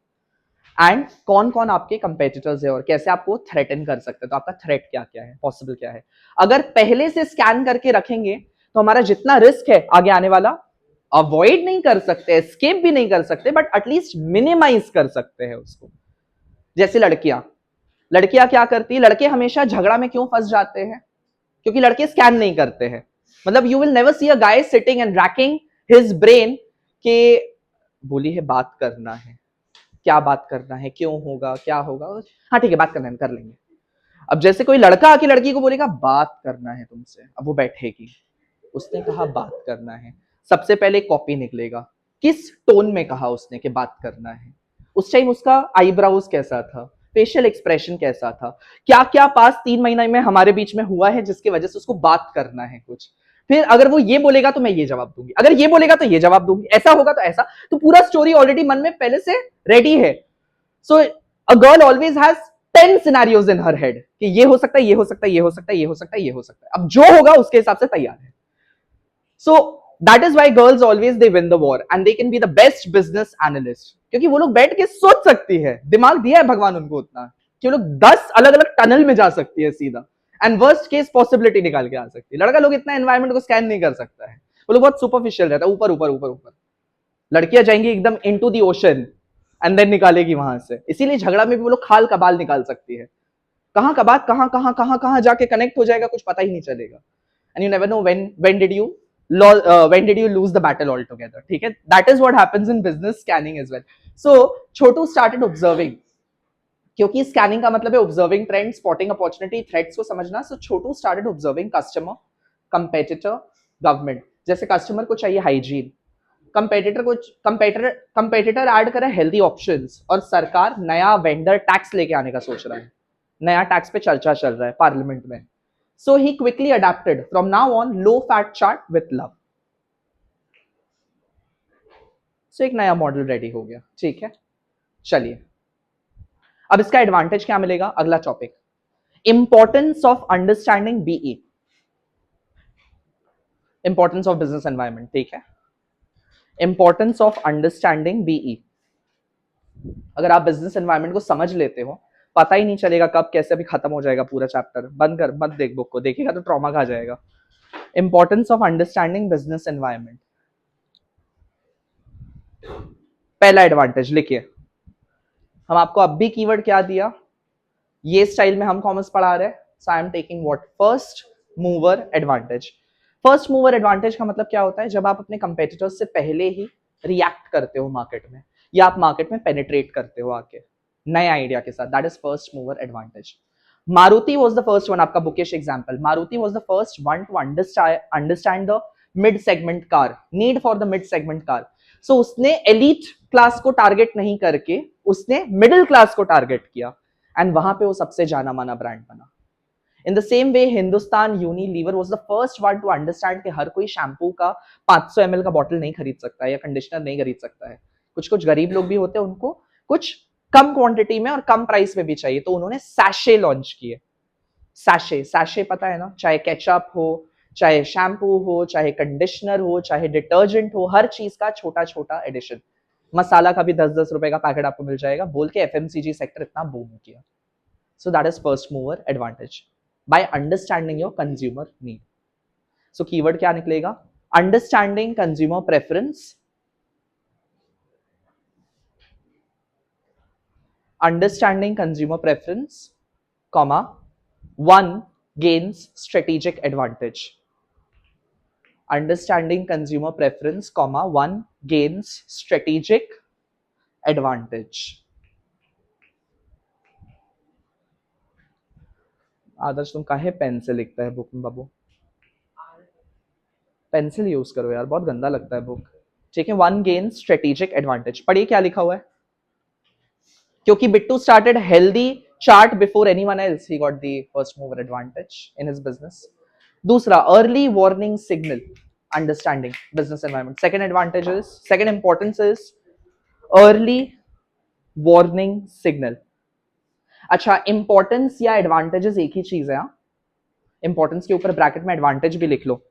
[SPEAKER 1] एंड कौन कौन आपके कंपेटिटर्स है और कैसे आपको थ्रेटन कर सकते हैं, तो आपका थ्रेट क्या क्या है, पॉसिबल क्या है। अगर पहले से स्कैन करके रखेंगे तो हमारा जितना रिस्क है आगे आने वाला, अवॉइड नहीं कर सकते, एस्केप भी नहीं कर सकते, बट एटलीस्ट मिनिमाइज कर सकते हैं उसको। जैसे लड़कियां, लड़कियां क्या करती है, लड़के हमेशा झगड़ा में क्यों फंस जाते हैं? क्योंकि लड़के स्कैन नहीं करते हैं। मतलब you will never see a guy sitting and ranking his brain के बोली है बात करना है, क्या बात करना है, क्यों होगा, क्या होगा, हाँ ठीक है बात करना है, कर लेंगे। अब जैसे कोई लड़का आके लड़की को बोलेगा बात करना है तुमसे, अब वो बैठेगी, उसने कहा बात करना है, सबसे पहले कॉपी निकलेगा, किस टोन में कहा उसने कि बात करना है, उस टाइम उसका आईब्राउज कैसा था, फेशियल एक्सप्रेशन कैसा था, क्या क्या पास 3 महीने में हमारे बीच में हुआ है जिसकी वजह से उसको बात करना है कुछ। फिर अगर वो ये बोलेगा तो मैं ये जवाब दूंगी, अगर ये बोलेगा तो ये जवाब दूंगी, ऐसा होगा तो ऐसा, तो पूरा स्टोरी ऑलरेडी मन में पहले से रेडी है। So a girl always has 10 scenarios in हर हेड कि ये हो सकता है, ये हो सकता है, ये हो सकता है, ये हो सकता है, ये हो सकता है, अब जो होगा उसके हिसाब से तैयार है। So that is why girls always they win the war and they can be the best business analyst, क्योंकि वो लोग बैठ के सोच सकती है, दिमाग दिया है भगवान उनको उतना कि वो लोग 10 अलग अलग टनल में जा सकती है सीधा, एंड वर्स्ट केस पॉसिबिलिटी निकाल के आ सकती है। लड़का लोग इतना एनवायरमेंट को स्कैन नहीं कर सकता है, वो लोग बहुत सुपरफिशियल रहता है, ऊपर ऊपर ऊपर ऊपर। लड़कियां जाएंगी एकदम into the ocean and then निकालेगी वहां से, इसीलिए झगड़ा में भी वो लोग खाल कबाल निकाल सकती है, कहां का बात कहां कहां कहां कहां जाके कनेक्ट हो जाएगा कुछ पता ही नहीं चलेगा। And you never know when did you lose the battle altogether, ठीक है। that is what happens in business scanning as well. So Chhotu started observing क्योंकि स्कैनिंग का मतलब है observing trend, spotting opportunity, threats को समझना. So Chhotu started observing customer, competitor, government. जैसे कस्टमर को चाहिए हाइजीन, कंपेटिटर ऐड करे हेल्दी ऑप्शंस, और सरकार नया वेंडर टैक्स लेके आने का सोच रहा है. नया टैक्स पे चर्चा चल रहा है पार्लियामेंट में. So he quickly adapted. From now on low fat chart with love. So एक नया मॉडल रेडी हो गया. ठीक है, चलिए अब इसका एडवांटेज क्या मिलेगा. अगला topic, importance of understanding BE, importance of business environment. ठीक है, इंपॉर्टेंस ऑफ अंडरस्टैंडिंग बीई. अगर आप बिजनेस एनवायरनमेंट को समझ लेते हो, पता ही नहीं चलेगा कब कैसे भी खत्म हो जाएगा पूरा चैप्टर. बंद कर, मत देख बुक को, देखेगा तो ट्रॉमा खा जाएगा. Importance of understanding business environment. पहला एडवांटेज लिखिए. हम आपको अब भी कीवर्ड क्या दिया, ये स्टाइल में हम कॉमर्स पढ़ा रहे हैं. So I am taking what, first mover advantage. First mover advantage का मतलब क्या होता है, जब आप अपने कंपेटिटर्स से पहले ही रिएक्ट करते हो मार्केट में, या आप मार्केट में पेनिट्रेट करते हो आके नए आइडिया के साथ. That is first mover advantage. Maruti was the first one, आपका bookish example. Maruti was the first one to understand the mid segment car, need for the mid segment car. So उसने एलीट क्लास को टारगेट नहीं करके उसने मिडिल क्लास को टारगेट किया, एंड वहां पे वो सबसे जाना माना ब्रांड बना. In the same way Hindustan Unilever was the first one to understand कि हर कोई शैम्पू का 500 ml का बॉटल नहीं खरीद सकता है, या कंडीशनर नहीं खरीद सकता है. कुछ कुछ गरीब लोग भी होते हैं, उनको कुछ कम क्वांटिटी में और कम प्राइस में भी चाहिए, तो उन्होंने सैशे लॉन्च किए. सैशे, सैशे पता है ना, चाहे केचप हो, चाहे शैम्पू हो, चाहे कंडीशनर हो, चाहे डिटर्जेंट हो, हर चीज का छोटा छोटा एडिशन. मसाला का भी 10-10 रुपए का पैकेट आपको मिल जाएगा, बोल के एफएमसीजी सेक्टर इतना बूम किया. So that is first mover advantage, by understanding your consumer need. So keyword क्या निकलेगा, understanding consumer preference, understanding consumer preference, comma, one gains strategic advantage. Understanding consumer preference, comma, one gains strategic advantage. आदर्श तुम काहे पेन से लिखता है बुक में बाबू, पेंसिल यूज करो यार, बहुत गंदा लगता है बुक. ठीक है, वन गेन स्ट्रेटेजिक एडवांटेज. पढ़िए क्या लिखा हुआ है. क्योंकि Bittu started healthy chart before anyone else, he got the first mover advantage in his business. दूसरा, early warning signal, understanding business environment. Second advantage is, second importance is early warning signal. अच्छा, इंपॉर्टेंस या एडवांटेजेस एक ही चीज है. इंपॉर्टेंस के ऊपर ब्रैकेट में एडवांटेज भी लिख लो,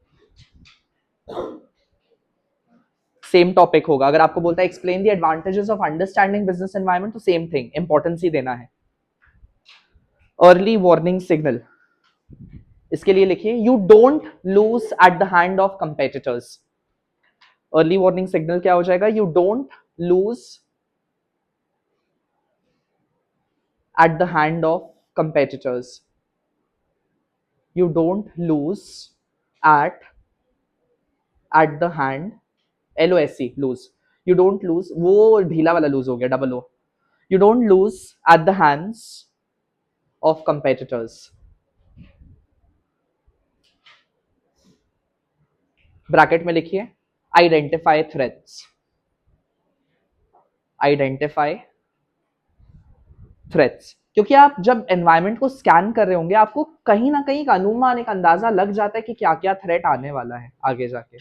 [SPEAKER 1] सेम टॉपिक होगा. अगर आपको बोलता है explain the advantages of understanding business environment, तो सेम थिंग, इंपॉर्टेंस ही देना है. अर्ली वार्निंग सिग्नल, इसके लिए लिखिए, you don't lose at the hand of competitors. Early warning signal क्या हो जाएगा, you don't lose at the hand of competitors. You don't lose at the hand, LOSE, lose. You don't lose, वो ढीला वाला lose हो गया, double O. You don't lose at the hands of competitors. Bracket में लिखिए, identify threats. Identify threats. क्योंकि आप जब एनवायरनमेंट को स्कैन कर रहे होंगे, आपको कहीं ना कहीं एक अनुमान, एक अंदाजा लग जाता है कि क्या क्या थ्रेट आने वाला है आगे जाके.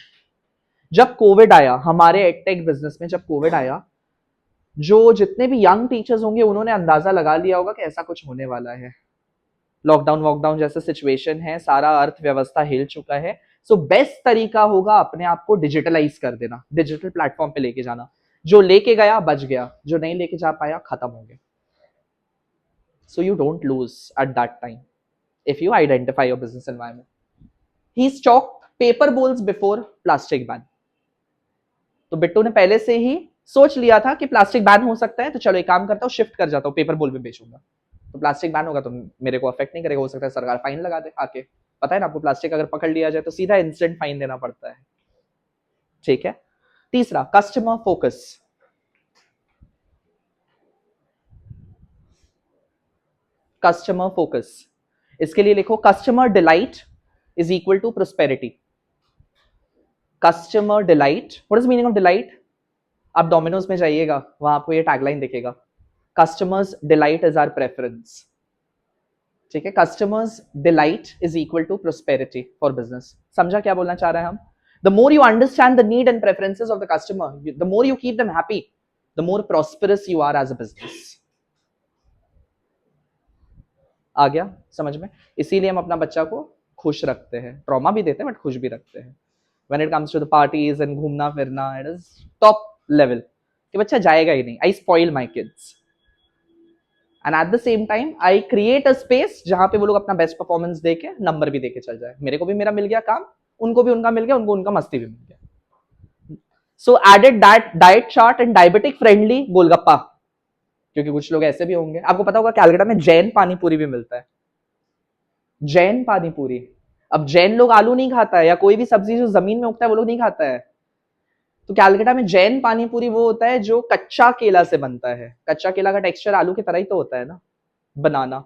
[SPEAKER 1] जब कोविड आया हमारे एडटेक बिजनेस में, जब कोविड आया, जो जितने भी यंग टीचर्स होंगे उन्होंने अंदाजा लगा लिया होगा कि ऐसा कुछ होने वाला है. लॉकडाउन वॉकडाउन जैसा सिचुएशन है, सारा अर्थव्यवस्था हिल चुका है. सो बेस्ट तरीका होगा अपने आप को डिजिटलाइज कर देना, डिजिटल प्लेटफॉर्म पे लेके जाना. जो लेके गया बच गया, जो नहीं लेके जा पाया खत्म हो गया. So you don't lose at that time if you identify your business environment. He stocked paper bowls before plastic ban. तो बिट्टू ने पहले से ही सोच लिया था कि प्लास्टिक बैन हो सकता है, तो चलो एक काम करता हूँ, शिफ्ट कर जाता हूँ, पेपर बोल में बेचूंगा. तो प्लास्टिक बैन होगा तो मेरे को अफेक्ट नहीं करेगा, हो सकता है सरकार फाइन लगा दे आके. पता है ना आपको, प्लास्टिक अगर पकड़ लिया जाए तो सीधा इंस्टेंट फाइन देना पड़ता है. ठीक है. तीसरा, कस्टमर फोकस. Customer focus. इसके लिए लिखो customer delight is equal to prosperity. Customer delight, what is meaning of delight? आप डोमिनोज में जाइएगा, वहां आपको ये टैगलाइन दिखेगा, customers delight is our preference. ठीक है, customers delight is equal to prosperity for business. समझा क्या बोलना चाह रहे हैं हम? The more you understand the need and preferences of the customer, the more you keep them happy, the more prosperous you are as a business. आ गया समझ में? इसीलिए हम अपना बच्चा को खुश रखते हैं, ट्रॉमा भी देते हैं बट खुश भी रखते हैं। When it comes to the parties and घूमना फिरना, इट इज टॉप लेवल कि बच्चा जाएगा ही नहीं। I spoil my kids and at the same time I create a space जहां पे वो लोग अपना बेस्ट परफॉर्मेंस दे के नंबर भी दे के चल जाए। मेरे को भी मेरा मिल गया काम, उनको भी उनका मिल गया, उनको उनका मस्ती भी मिल गया। So added that diet chart and diabetic friendly golgappa, क्योंकि कुछ लोग ऐसे भी होंगे। आपको पता होगा कैलकाटा में जैन पानी पूरी भी मिलता है, जैन पानी पूरी। अब जैन लोग आलू नहीं खाता है, या कोई भी सब्जी जो जमीन में उगता है वो लोग नहीं खाता है। तो कैलकाटा में जैन पानी पूरी वो होता है जो कच्चा केला से बनता है। कच्चा केला का टेक्सचर आलू की तरह ही तो होता है ना। बनाना,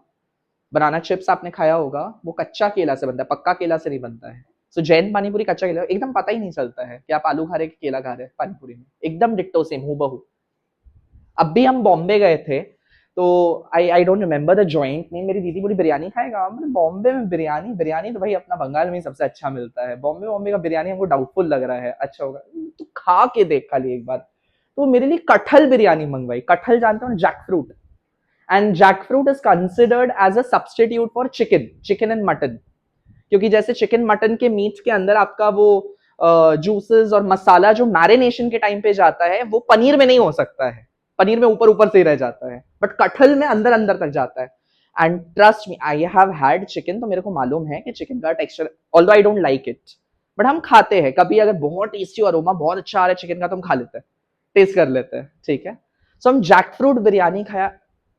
[SPEAKER 1] बनाना चिप्स आपने खाया होगा, वो कच्चा केला से बनता है, पक्का केला से नहीं बनता है। सो जैन पानी पूरी कच्चा केला, एकदम पता ही नहीं चलता है कि आप आलू खा रहे कि केला खा रहे हैं पानी पूरी में, एकदम डिट्टो सेम हूबहू। अब भी हम बॉम्बे गए थे, तो I don't remember the joint name. मेरी दीदी बोली बिरयानी खाएगा, मतलब बॉम्बे में बिरयानी, बिरयानी तो भाई अपना बंगाल में ही सबसे अच्छा मिलता है, बॉम्बे का बिरयानी हमको डाउटफुल लग रहा है, अच्छा होगा तो खा के देख खाली एक बार। तो मेरे लिए कटहल बिरयानी मंगवाई। कटहल जानते हो, jackfruit, and jackfruit is considered as a substitute for chicken, chicken and mutton. क्योंकि जैसे चिकन मटन के मीट के अंदर आपका वो जूसेस और मसाला जो मैरिनेशन के टाइम पे जाता है वो पनीर में नहीं हो सकता है, पनीर में ऊपर ऊपर से ही रह जाता है, बट कटहल में अंदर अंदर तक जाता है। And trust me, I have had chicken, तो मेरे को मालूम है कि चिकन का texture, although I don't like it, but हम खाते हैं कभी, अगर बहुत टेस्टी अरोमा बहुत अच्छा आ रहा है चिकन का तो हम खा लेते हैं, टेस्ट कर लेते हैं, ठीक है। सो हम जैक फ्रूट बिरयानी खाया।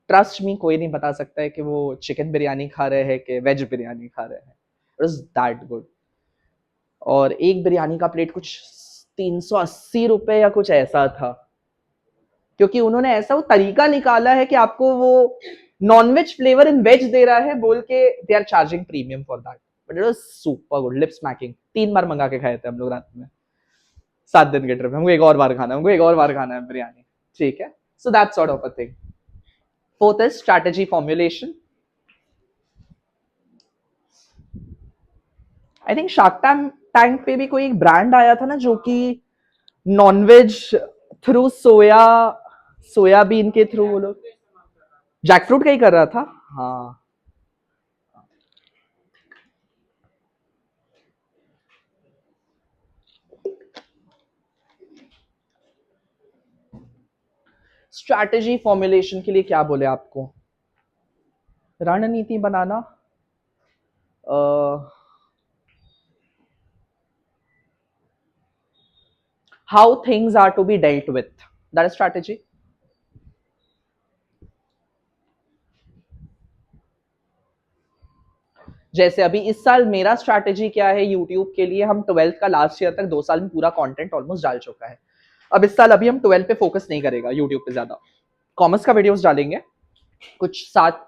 [SPEAKER 1] ट्रस्ट मी, कोई नहीं बता सकता है कि वो चिकन बिरयानी खा रहे हैं कि वेज बिरयानी खा रहे हैं। It is that good. और एक बिरयानी का प्लेट कुछ 380 रुपए या कुछ ऐसा था, क्योंकि उन्होंने ऐसा वो तरीका निकाला है कि आपको वो नॉनवेज फ्लेवर इन वेज दे रहा है बोल के, they are charging premium for that, but it was super good, lip smacking. 3 बार मंगा के खाए थे हम लोग रात में, 7 दिन के ट्रिप में। हमको एक और बार खाना है, हमको एक और बार खाना है बिरयानी, ठीक है। So that sort of a thing. Fourth is strategy formulation. I think shark tank पे भी कोई एक ब्रांड आया था ना जो कि नॉनवेज थ्रू सोयाबीन के थ्रू वो लोग जैकफ्रूट का ही कर रहा था। हाँ, स्ट्रैटेजी फॉर्मुलेशन के लिए क्या बोले आपको? रणनीति बनाना, how things are to be dealt with, that is strategy. जैसे अभी इस साल मेरा स्ट्रैटेजी क्या है यूट्यूब के लिए, हम 12th का लास्ट ईयर तक 2 साल में पूरा कंटेंट ऑलमोस्ट डाल चुका है। अब इस साल अभी हम 12 पे फोकस नहीं करेगा यूट्यूब पे ज्यादा, कॉमर्स का वीडियोस डालेंगे, कुछ 7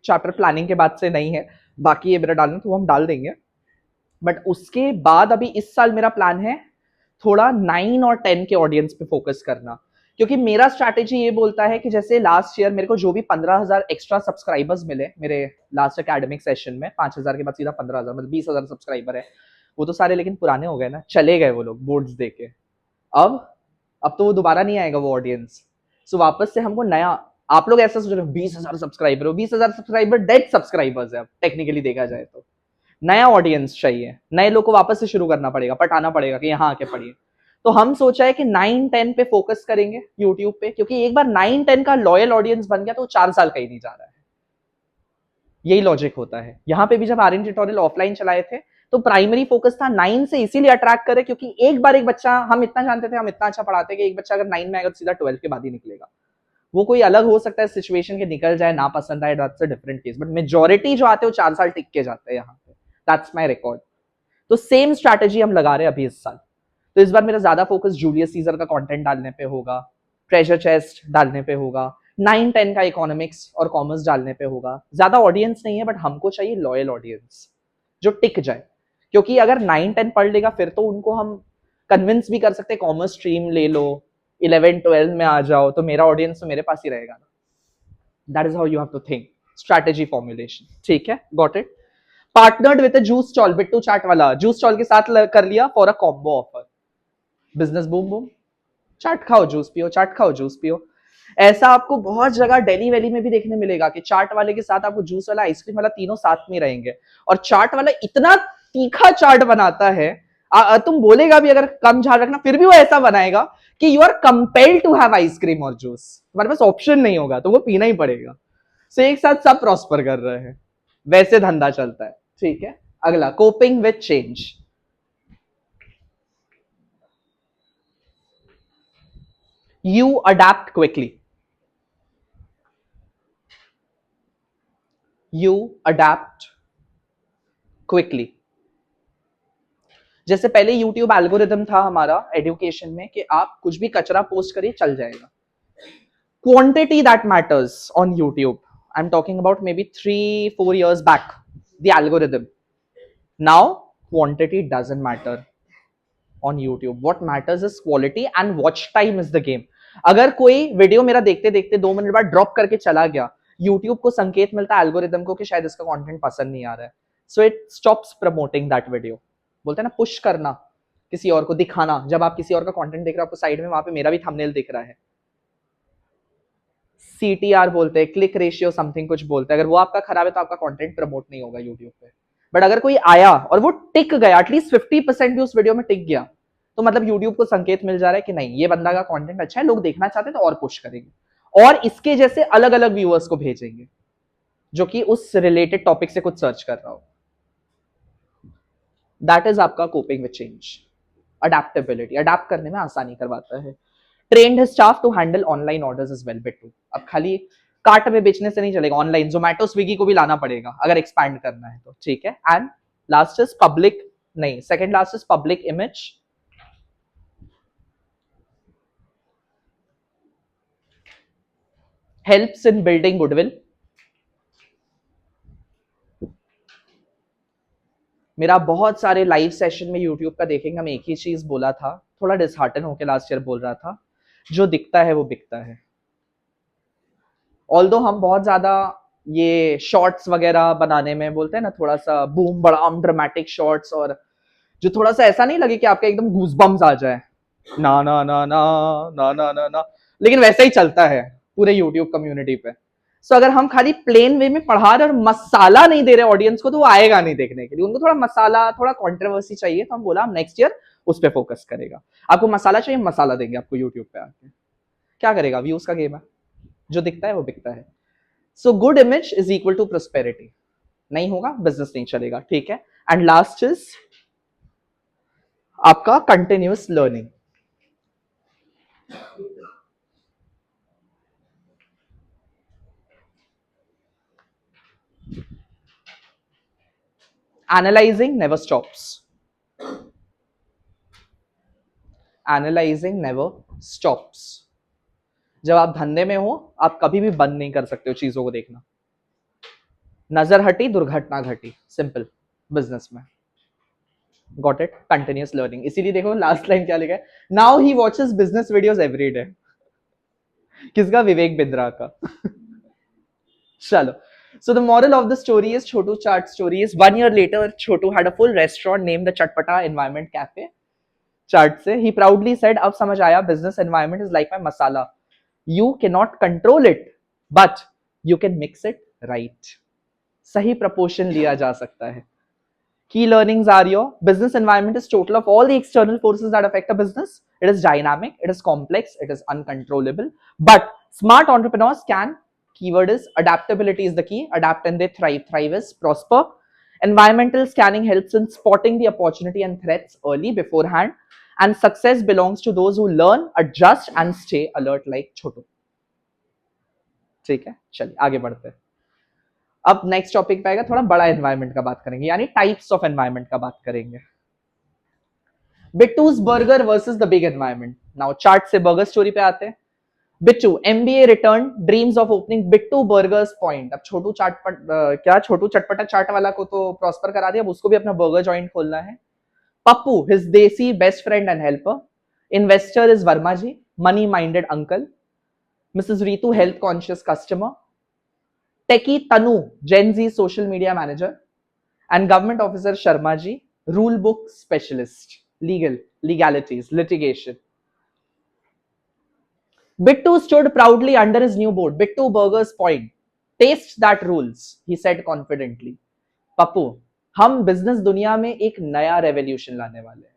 [SPEAKER 1] चैप्टर प्लानिंग के बाद से नहीं है, बाकी ये मेरा डालना तो वो हम डाल देंगे। बट उसके बाद अभी इस साल मेरा प्लान है थोड़ा 9 और 10 के ऑडियंस पे फोकस करना, क्योंकि मेरा स्ट्रैटेजी ये बोलता है कि जैसे लास्ट ईयर मेरे को जो भी 15,000 एक्स्ट्रा सब्सक्राइबर्स मिले मेरे लास्ट एकेडमिक सेशन में, 5,000 के बाद सीधा 15,000, मतलब 20,000 सब्सक्राइबर है, वो तो सारे लेकिन पुराने हो गए ना, चले गए वो लोग बोर्ड्स दे के। अब अब तो वो दोबारा नहीं आएगा वो ऑडियंस। सो वापस से हमको नया, आप लोग ऐसा सोच रहे हो 20,000 सब्सक्राइबर हो, 20,000 सब्सक्राइबर डेड सब्सक्राइबर्स है अब टेक्निकली देखा जाए तो। नया ऑडियंस चाहिए, नए लोग को वापस से शुरू करना पड़ेगा, पटाना पड़ेगा कि यहाँ आके पढ़िए। तो हम सोचा है कि 9-10 पे फोकस करेंगे यूट्यूब पे, क्योंकि एक बार 9-10 का लॉयल ऑडियंस बन गया तो 4 साल कहीं नहीं जा रहा है। यही लॉजिक होता है। यहाँ पे भी जब आर्यन ट्यूटोरियल ऑफलाइन चलाए थे तो प्राइमरी फोकस था 9 से इसीलिए अट्रैक्ट करे, क्योंकि एक बार एक बच्चा, हम इतना जानते थे, हम इतना अच्छा पढ़ाते कि एक बच्चा अगर 9 में आएगा तो सीधा 12 के बाद ही निकलेगा। वो कोई अलग हो सकता है सिचुएशन के निकल जाए, ना पसंद आए, that's a different case, but majority जो आते हैं वो 4 साल टिक के जाते हैं यहाँ पे। That's my record. तो सेम स्ट्रैटेजी हम लगा रहे हैं अभी इस साल। तो इस बार मेरा ज्यादा फोकस जूलियस सीजर का कंटेंट डालने पे होगा, ट्रेजर चेस्ट डालने पे होगा, 9-10 का इकोनॉमिक्स और कॉमर्स डालने पे होगा। ज्यादा ऑडियंस नहीं है, बट हमको चाहिए लॉयल ऑडियंस जो टिक जाए, क्योंकि अगर 9-10 पढ़ लेगा फिर तो उनको हम कन्विंस भी कर सकते हैं कॉमर्स स्ट्रीम ले लो, 11-12 में आ जाओ, तो मेरा ऑडियंस तो मेरे पास ही रहेगा ना। That is how you have to think, strategy formulation. ठीक है, got it. Partnered with a juice stall, Bittu chaat वाला जूस स्टॉल के साथ कर लिया for a combo offer, business boom boom. Chaat खाओ जूस पियो, चाट खाओ जूस पियो। ऐसा आपको बहुत जगह दिल्ली वैली में भी देखने मिलेगा कि चाट वाले के साथ आपको जूस वाला आइसक्रीम वाला तीनों साथ में रहेंगे, और चाट वाला इतना तीखा चाट बनाता है, तुम बोलेगा भी अगर कम झाड़ रखना फिर भी वो ऐसा बनाएगा कि you are compelled to have ice cream और जूस, तुम्हारे पास ऑप्शन नहीं होगा, तुमको पीना ही पड़ेगा। सो एक साथ सब प्रॉस्पर कर रहे हैं, वैसे धंधा चलता है। ठीक है, अगला, coping with change. You adapt quickly. You adapt quickly. जैसे पहले YouTube एल्गोरिदम था हमारा एजुकेशन में कि आप कुछ भी कचरा पोस्ट करिए चल जाएगा। Quantity that matters on YouTube. I'm talking about maybe 3-4 years back. The algorithm. Now quantity doesn't matter on YouTube. What matters is quality and watch time is the game. अगर कोई वीडियो मेरा देखते देखते 2 मिनट बाद ड्रॉप करके चला गया, YouTube को संकेत मिलता है एल्गोरिदम को कि शायद इसका कंटेंट पसंद नहीं आ रहा है, so it stops promoting that video. बोलते हैं ना पुश करना, किसी और को दिखाना। जब आप किसी और का कंटेंट देख रहे हो, आपको साइड में वहां पे मेरा भी थंबनेल दिख रहा है, CTR बोलते हैं, क्लिक रेशियो समथिंग कुछ बोलते हैं। अगर वो आपका खराब है तो आपका कंटेंट प्रमोट नहीं होगा यूट्यूब पे। बट अगर कोई आया और वो टिक गया, एटलीस्ट 50% भी उस वीडियो में टिक गया, तो मतलब यूट्यूब को संकेत मिल जा रहा है कि नहीं, ये बंदा का कंटेंट अच्छा है, लोग देखना चाहते हैं तो और पुश करेंगे और इसके जैसे अलग अलग व्यूअर्स को भेजेंगे जो कि उस रिलेटेड टॉपिक से कुछ सर्च कर रहा हो। दैट इज आपका coping with change. Adaptability, adapt करने में आसानी करवाता है। Trained his staff to handle online orders is well Bittu. अब खाली कार्ट में बेचने से नहीं चलेगा, ऑनलाइन जोमेटो स्विगी को भी लाना पड़ेगा अगर एक्सपैंड करना है तो। ठीक है, एंड लास्ट इज पब्लिक, नहीं second last is public image. Helps in building goodwill. मेरा बहुत सारे लाइव सेशन में यूट्यूब का देखेंगे, हम एक ही चीज बोला था, थोड़ा डिसहार्टन होकर लास्ट ईयर बोल रहा था, जो दिखता है वो बिकता है। ऑल्दो हम बहुत ज्यादा ये शॉर्ट्स वगैरह बनाने में बोलते हैं ना, थोड़ा सा बूम बड़ाम ड्रामेटिक शॉर्ट्स, और जो थोड़ा सा ऐसा नहीं लगे कि आपका एकदम गूजबम्स आ जाए, ना ना ना ना ना ना ना ना, लेकिन वैसा ही चलता है पूरे यूट्यूब कम्युनिटी पे। सो अगर हम खाली प्लेन वे में पढ़ा रहे और मसाला नहीं दे रहे ऑडियंस को, तो वो आएगा नहीं देखने के लिए। उनको थोड़ा मसाला, थोड़ा कंट्रोवर्सी चाहिए, तो हम बोला हम नेक्स्ट ईयर उस पर फोकस करेगा। आपको मसाला चाहिए, मसाला देंगे आपको यूट्यूब पे आके। क्या करेगा, व्यूज का गेम है, जो दिखता है वो बिकता है। So good image is equal to prosperity. नहीं होगा बिजनेस नहीं चलेगा। ठीक है, एंड लास्ट इज आपका continuous learning. Analysing never stops. Analysing never stops. जब आप धंधे में हो, आप कभी भी बंद नहीं कर सकते हो चीजों को देखना। नजर हटी दुर्घटना घटी, सिंपल बिजनेस में। Got it, continuous learning. इसीलिए देखो लास्ट लाइन क्या लिखा है, now he watches business videos every day. किसका, विवेक बिंद्रा का। चलो, so the moral of the story is, Chotu Chaat story is, 1 year later Chotu had a full restaurant named the Chatpata Environment Cafe, चाट से। He proudly said, अब समझ आया, business environment is like my masala, you cannot control it but you can mix it right। सही proportion लिया जा सकता है। Key learnings are your business environment is total of all the external forces that affect a business. It is dynamic, it is complex, it is uncontrollable, but smart entrepreneurs can, keyword is adaptability is the key, adapt and they thrive, thrive is prosper। Environmental scanning helps in spotting the opportunity and threats early beforehand, and success belongs to those who learn, adjust and stay alert like Chotu। ठीक है, चलिए आगे बढ़ते हैं। अब नेक्स्ट टॉपिक पे आएगा, थोड़ा बड़ा एनवायरनमेंट का बात करेंगे, यानी टाइप्स ऑफ एनवायरनमेंट का बात करेंगे। Bittu's burger versus the big environment. Now chart से बर्गर स्टोरी पे आते हैं। Bittu MBA return dreams of opening Bittu burgers point. अब छोटू क्या छोटू चटपटा चाट वाला को तो प्रॉस्पर करा दिया, अब उसको भी अपना बर्गर जॉइंट खोलना है। Pappu his desi best friend and helper. Investor is Verma ji, money minded uncle. Mrs Ritu health conscious customer. Techie Tanu Gen Z social media manager. And government officer Sharma ji rule book specialist, legalities, litigation. Bittu stood proudly under his new board, Bittu Burgers Point. Taste that rules, he said confidently. Pappu, हम बिजनेस दुनिया में एक नया रेवोल्यूशन लाने वाले हैं।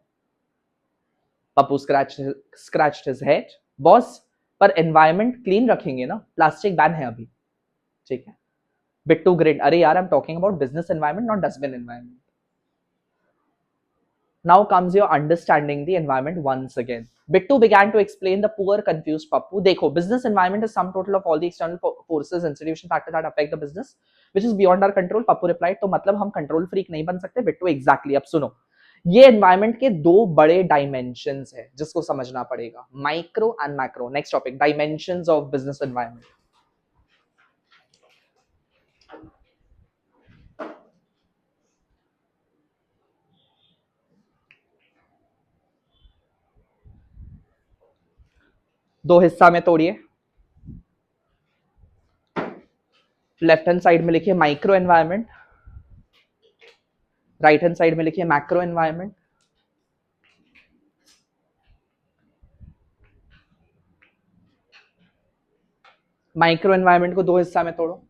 [SPEAKER 1] Pappu scratched his head. Boss, पर एनवायरमेंट क्लीन रखेंगे ना, प्लास्टिक बैन है अभी। ठीक है। बिट्टू ग्रिड, अरे यार, I am talking about business environment, not dustbin environment. Now comes your understanding the environment once again. Bittu began to explain the poor confused Pappu. देखो, business environment is sum total of all the external forces, institution factors that affect the business, which is beyond our control. Pappu replied, तो मतलब हम कंट्रोल फ्रीक नहीं बन सकते? बिट्टू, एग्जैक्टली। अब सुनो, ये एनवायरमेंट के दो बड़े डायमेंशंस है जिसको समझना पड़ेगा, micro and macro. Next topic, dimensions of business environment. दो हिस्सा में तोड़िए। लेफ्ट हैंड साइड में लिखिए micro environment, right hand side में लिखिए मैक्रो एनवायरमेंट। माइक्रो एनवायरमेंट को दो हिस्सा में तोड़ो,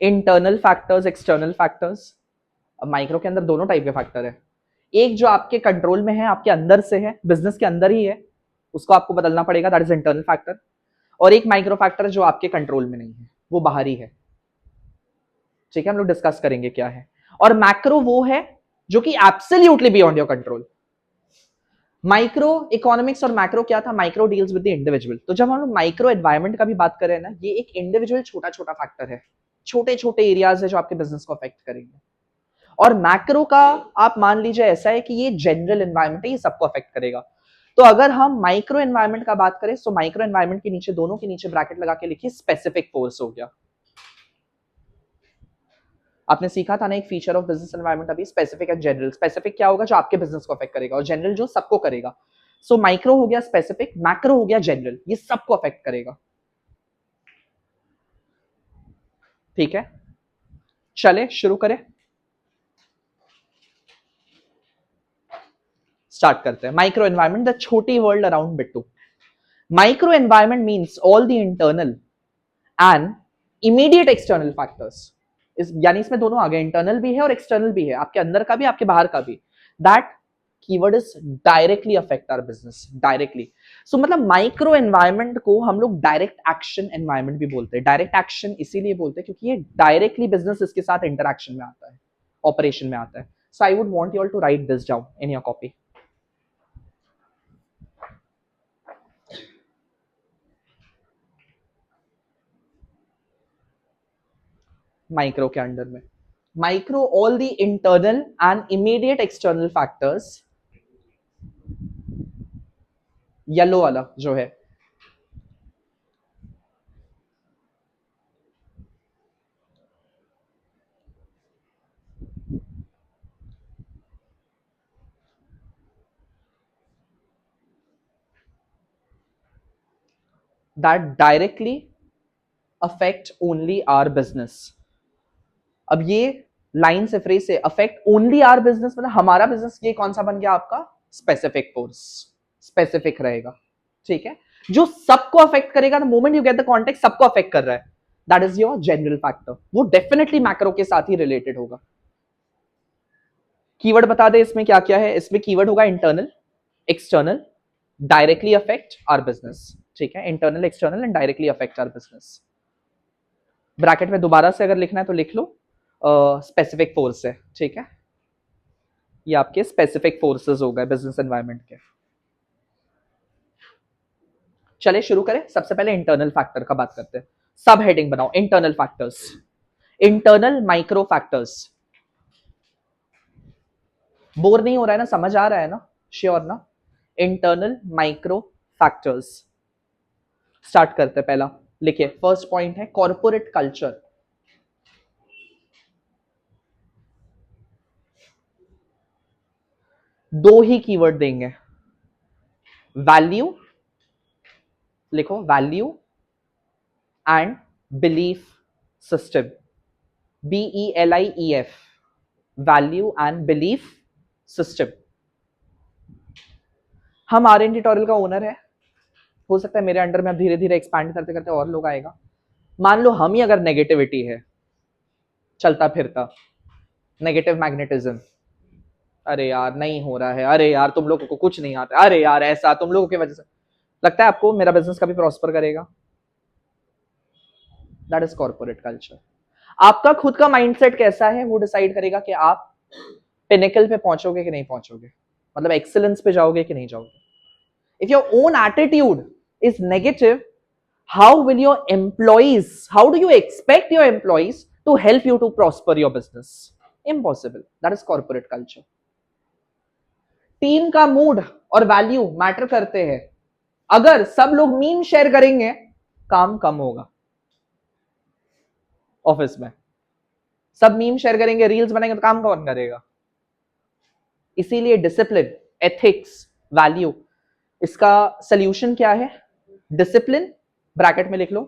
[SPEAKER 1] इंटरनल फैक्टर्स, एक्सटर्नल फैक्टर्स। अब माइक्रो के अंदर दोनों टाइप के फैक्टर है, एक जो आपके कंट्रोल में है, आपके अंदर से है, बिजनेस के अंदर ही है, उसको आपको बदलना पड़ेगा, दैट इज इंटरनल फैक्टर। और एक माइक्रो फैक्टर जो आपके कंट्रोल में नहीं है, वो बाहरी है। ठीक है, हम लोग डिस्कस करेंगे क्या है। और मैक्रो वो है जो कि absolutely beyond your control. Micro economics और मैक्रो क्या था? Micro deals with the individual. तो जब हम लोग माइक्रो एनवायरमेंट का भी बात कर रहे हैं ना, ये एक इंडिविजुअल छोटा छोटा फैक्टर है, छोटे छोटे एरियाज है जो आपके बिजनेस को अफेक्ट करेंगे। और मैक्रो का आप मान लीजिए ऐसा है कि ये जनरल एनवायरमेंट है, ये सबको अफेक्ट करेगा। तो अगर हम माइक्रो एनवायरमेंट का बात करें, तो माइक्रो एनवायरमेंट के नीचे, दोनों के नीचे ब्रैकेट लगा के लिखिए स्पेसिफिक फोर्स हो गया। आपने सीखा था ना एक फीचर ऑफ बिजनेस एनवायरमेंट अभी, स्पेसिफिक एंड जनरल। स्पेसिफिक क्या होगा? जो आपके बिजनेस को अफेक्ट करेगा, और जनरल जो सबको करेगा। सो माइक्रो हो गया स्पेसिफिक, मैक्रो हो गया जनरल, ये सबको अफेक्ट करेगा। ठीक है, चले शुरू करें, स्टार्ट करते हैं। माइक्रो एनवायरमेंट, द छोटी world around Bittu. Micro environment means all the internal and immediate external factors. यानी इसमें दोनों आ गए, इंटरनल भी है और एक्सटर्नल भी है, आपके अंदर का भी, आपके बाहर का भी। That keyword is directly affect our business, directly. So मतलब माइक्रो एनवायरमेंट को हम लोग डायरेक्ट एक्शन एनवायरमेंट भी बोलते हैं। डायरेक्ट एक्शन इसीलिए बोलते हैं क्योंकि ये डायरेक्टली बिजनेस इसके साथ इंटरक्शन में आता है, ऑपरेशन में आता है। So I would want you all to write this down in your copy. Micro के अंडर में, micro all the internal and immediate external factors, yellow वाला जो है, that directly affect only our business। अब ये लाइन से, फ्रेज से, अफेक्ट ओनली आर बिजनेस, मतलब हमारा बिजनेस, ये कौन सा बन गया आपका? स्पेसिफिक फोर्स, स्पेसिफिक रहेगा। ठीक है, जो सबको अफेक्ट करेगा, the moment you get the contact, सबको अफेक्ट कर रहा है, that is your general factor. वो डेफिनेटली मैक्रो के साथ ही रिलेटेड होगा। कीवर्ड बता दे इसमें क्या क्या है। इसमें कीवर्ड होगा internal, external, directly affect our business. ठीक है, internal, external and directly affect our business. Bracket में दोबारा से अगर लिखना है तो लिख लो, स्पेसिफिक फोर्स है। ठीक है, ये आपके स्पेसिफिक फोर्सेस हो गए बिजनेस एनवायरनमेंट के। चले शुरू करें। सबसे पहले इंटरनल फैक्टर का बात करते हैं। सब हेडिंग बनाओ, internal factors, internal micro factors. Bore नहीं हो रहा है ना? समझ आ रहा है ना? श्योर ना? Internal micro factors. स्टार्ट करते हैं। पहला लिखिए, फर्स्ट पॉइंट है कॉर्पोरेट कल्चर। दो ही कीवर्ड देंगे, वैल्यू, लिखो value and belief system, BELIEF, value and belief system. हम R&D ट्यूटोरियल का ओनर है, हो सकता है मेरे अंडर में अब धीरे धीरे एक्सपैंड करते करते और लोग आएगा। मान लो हम ही अगर नेगेटिविटी है, चलता फिरता नेगेटिव मैग्नेटिज्म, अरे यार नहीं हो रहा है, अरे यार तुम लोगों को कुछ नहीं आता, अरे यार ऐसा तुम लोगों की वजह से, लगता है आपको मेरा बिजनेस कभी प्रॉस्पर करेगा? That is corporate culture. आपका खुद का माइंडसेट कैसा है वो डिसाइड करेगा कि आप पिनेकल पे पहुंचोगे कि नहीं पहुंचोगे, मतलब एक्सीलेंस पे जाओगे कि नहीं जाओगे। If your own attitude is negative, how will your employees, how do you expect your employees to help you to prosper your business? Impossible. That is corporate culture. Team का मूड और वैल्यू मैटर करते हैं। अगर सब लोग मीम शेयर करेंगे, काम कम होगा। ऑफिस में सब मीम शेयर करेंगे, रील्स बनाएंगे, तो काम कौन करेगा? इसीलिए डिसिप्लिन, एथिक्स, वैल्यू, इसका सॉल्यूशन क्या है? डिसिप्लिन, ब्रैकेट में लिख लो,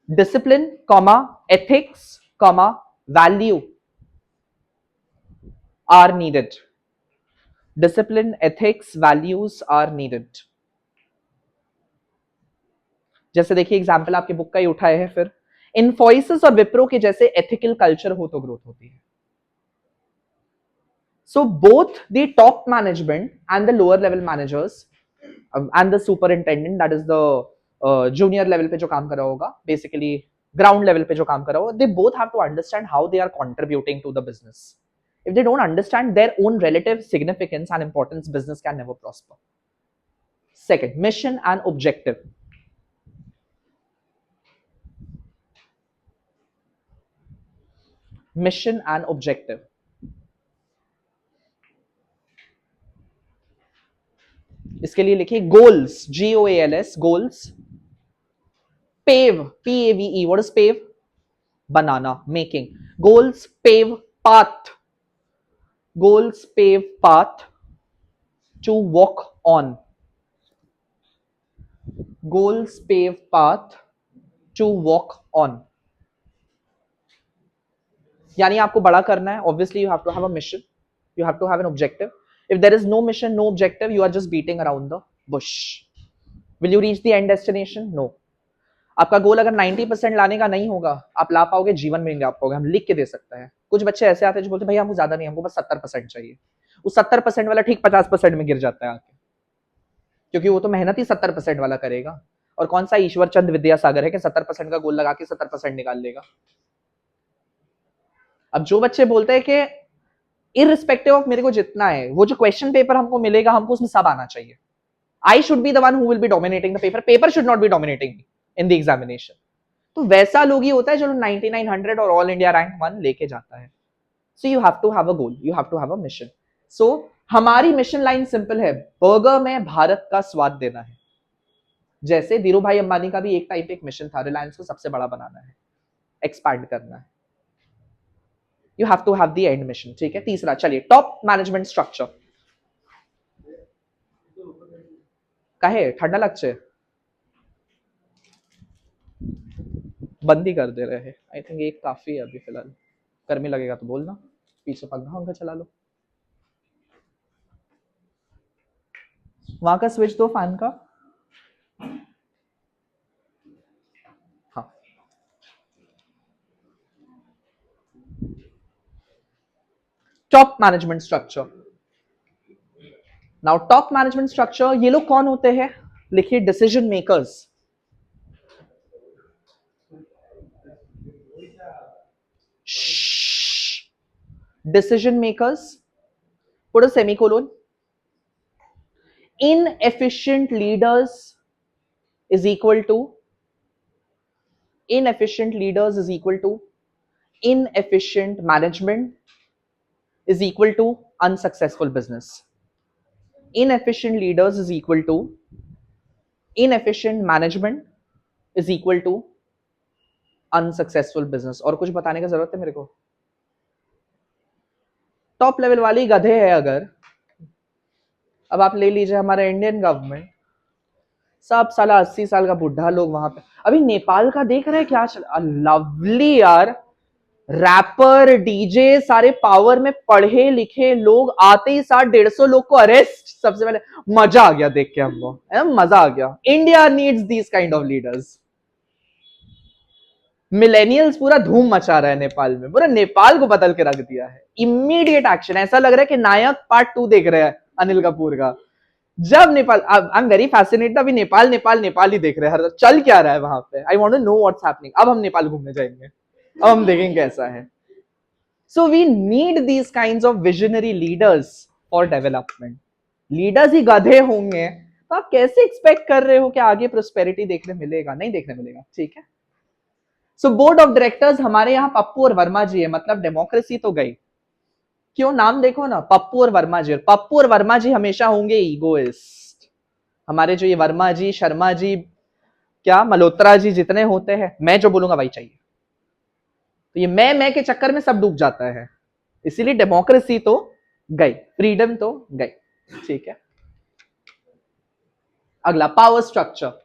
[SPEAKER 1] discipline comma ethics comma value are needed. Discipline, ethics, values are needed. जैसे देखिए एग्जाम्पल आपके बुक का ही उठाए हैं, फिर इन्फोसिस और विप्रो के जैसे एथिकल कल्चर हो तो ग्रोथ होती है। So both the top management and the lower level managers and the superintendent, that is the junior level पे जो काम कर रहा होगा, बेसिकली ग्राउंड लेवल पे जो काम कर रहा होगा, they both have to understand how they are contributing to the business. If they don't understand their own relative significance and importance, business can never prosper. Second, mission and objective. Mission and objective. इसके लिए लिखिए goals, GOALS, goals. Pave, PAVE. What is pave? Banana, making. Goals pave path. Goals pave path to walk on. Goals pave path to walk on. यानी आपको बड़ा करना है, obviously you have to have a mission, you have to have an objective. If there is no mission, no objective, you are just beating around the bush. Will you reach the end destination? No. आपका गोल अगर 90% लाने का नहीं होगा, आप ला पाओगे? जीवन में नहीं ला पाओगे. हम लिख के दे सकते हैं. कुछ बच्चे ऐसे आते हैं जो बोलते हैं भैया हमको ज्यादा नहीं, हमको बस 70% चाहिए. उस 70% वाला ठीक 50% में गिर जाता है आके, क्योंकि वो तो मेहनत ही 70% वाला करेगा. और कौन सा ईश्वर चंद विद्यासागर है कि 70% का गोल लगा के 70% निकाल लेगा. अब जो बच्चे बोलते हैं कि इररिस्पेक्टिव ऑफ मेरे को जितना है, वो जो क्वेश्चन पेपर हमको मिलेगा, हमको उसमें सब आना चाहिए. I should be the one who will be dominating the paper, paper should not be dominating me in the examination. तो वैसा लोग ही होता है जो 9900 और ऑल इंडिया रैंक 1 लेके जाता है. So you have to have a goal, you have to have a mission. So हमारी मिशन लाइन सिंपल है, बर्गर में भारत का स्वाद देना है. जैसे धीरू भाई अंबानी का भी एक टाइप एक मिशन था, रिलायंस को सबसे बड़ा बनाना है, एक्सपैंड करना है. You have to have the end mission. ठीक है. तीसरा, चलिए, टॉप मैनेजमेंट स्ट्रक्चर. काहे ठंडा लगছে? बंद ही कर दे रहे हैं. आई थिंक एक काफी है अभी फिलहाल. गर्मी लगेगा तो बोलना, पीछे पंखा उनका चला लो. वहां का स्विच दो फैन का. हाँ. Top management structure. Now top management structure, ये लोग कौन होते हैं? लिखिए, decision makers. Decision makers, put a semicolon. Inefficient leaders is equal to inefficient management is equal to unsuccessful business. Inefficient leaders is equal to inefficient management is equal to unsuccessful business. और कुछ बताने का जरूरत है मेरे को? टॉप लेवल वाली गधे है अगर। अब आप ले लीजिए हमारा इंडियन गवर्नमेंट, सब साला 80 साल का बुढ़ा लोग वहां पे। अभी नेपाल का देख रहे हैं क्या चल, लवली यार, रैपर डीजे सारे पावर में, पढ़े लिखे लोग, आते ही साथ 150 लोग को अरेस्ट। सबसे पहले मजा आ गया देख के हमको, मजा आ गया। India needs these kind of leaders. Millennials पूरा धूम मचा रहा है नेपाल में, पूरा नेपाल को बदल के रख दिया है। इमीडिएट एक्शन, ऐसा लग रहा है कि नायक पार्ट 2 देख रहे हैं अनिल कपूर का। जब Nepal, I am very fascinated, अभी नेपाल नेपाल नेपाल ही देख रहे हैं हर चल क्या रहा है वहां पे। I want to know what's happening. अब हम नेपाल घूमने जाएंगे, अब हम देखेंगे कैसा है। So we need these kinds of visionary leaders for development. Leaders ही गधे होंगे तो आप कैसे एक्सपेक्ट कर रहे हो कि आगे प्रोस्पेरिटी देखने मिलेगा? नहीं देखने मिलेगा, ठीक है। सो बोर्ड ऑफ डायरेक्टर्स हमारे यहाँ पप्पू और वर्मा जी है, मतलब डेमोक्रेसी तो गई। क्यों? नाम देखो ना, पप्पू और वर्मा जी। पप्पू और वर्मा जी हमेशा होंगे ईगोइस्ट। हमारे जो ये वर्मा जी, शर्मा जी, क्या मल्होत्रा जी जितने होते हैं, मैं जो बोलूंगा वही चाहिए। तो ये मैं के चक्कर में सब डूब जाता है। इसीलिए डेमोक्रेसी तो गई, फ्रीडम तो गई, ठीक है। अगला पावर स्ट्रक्चर।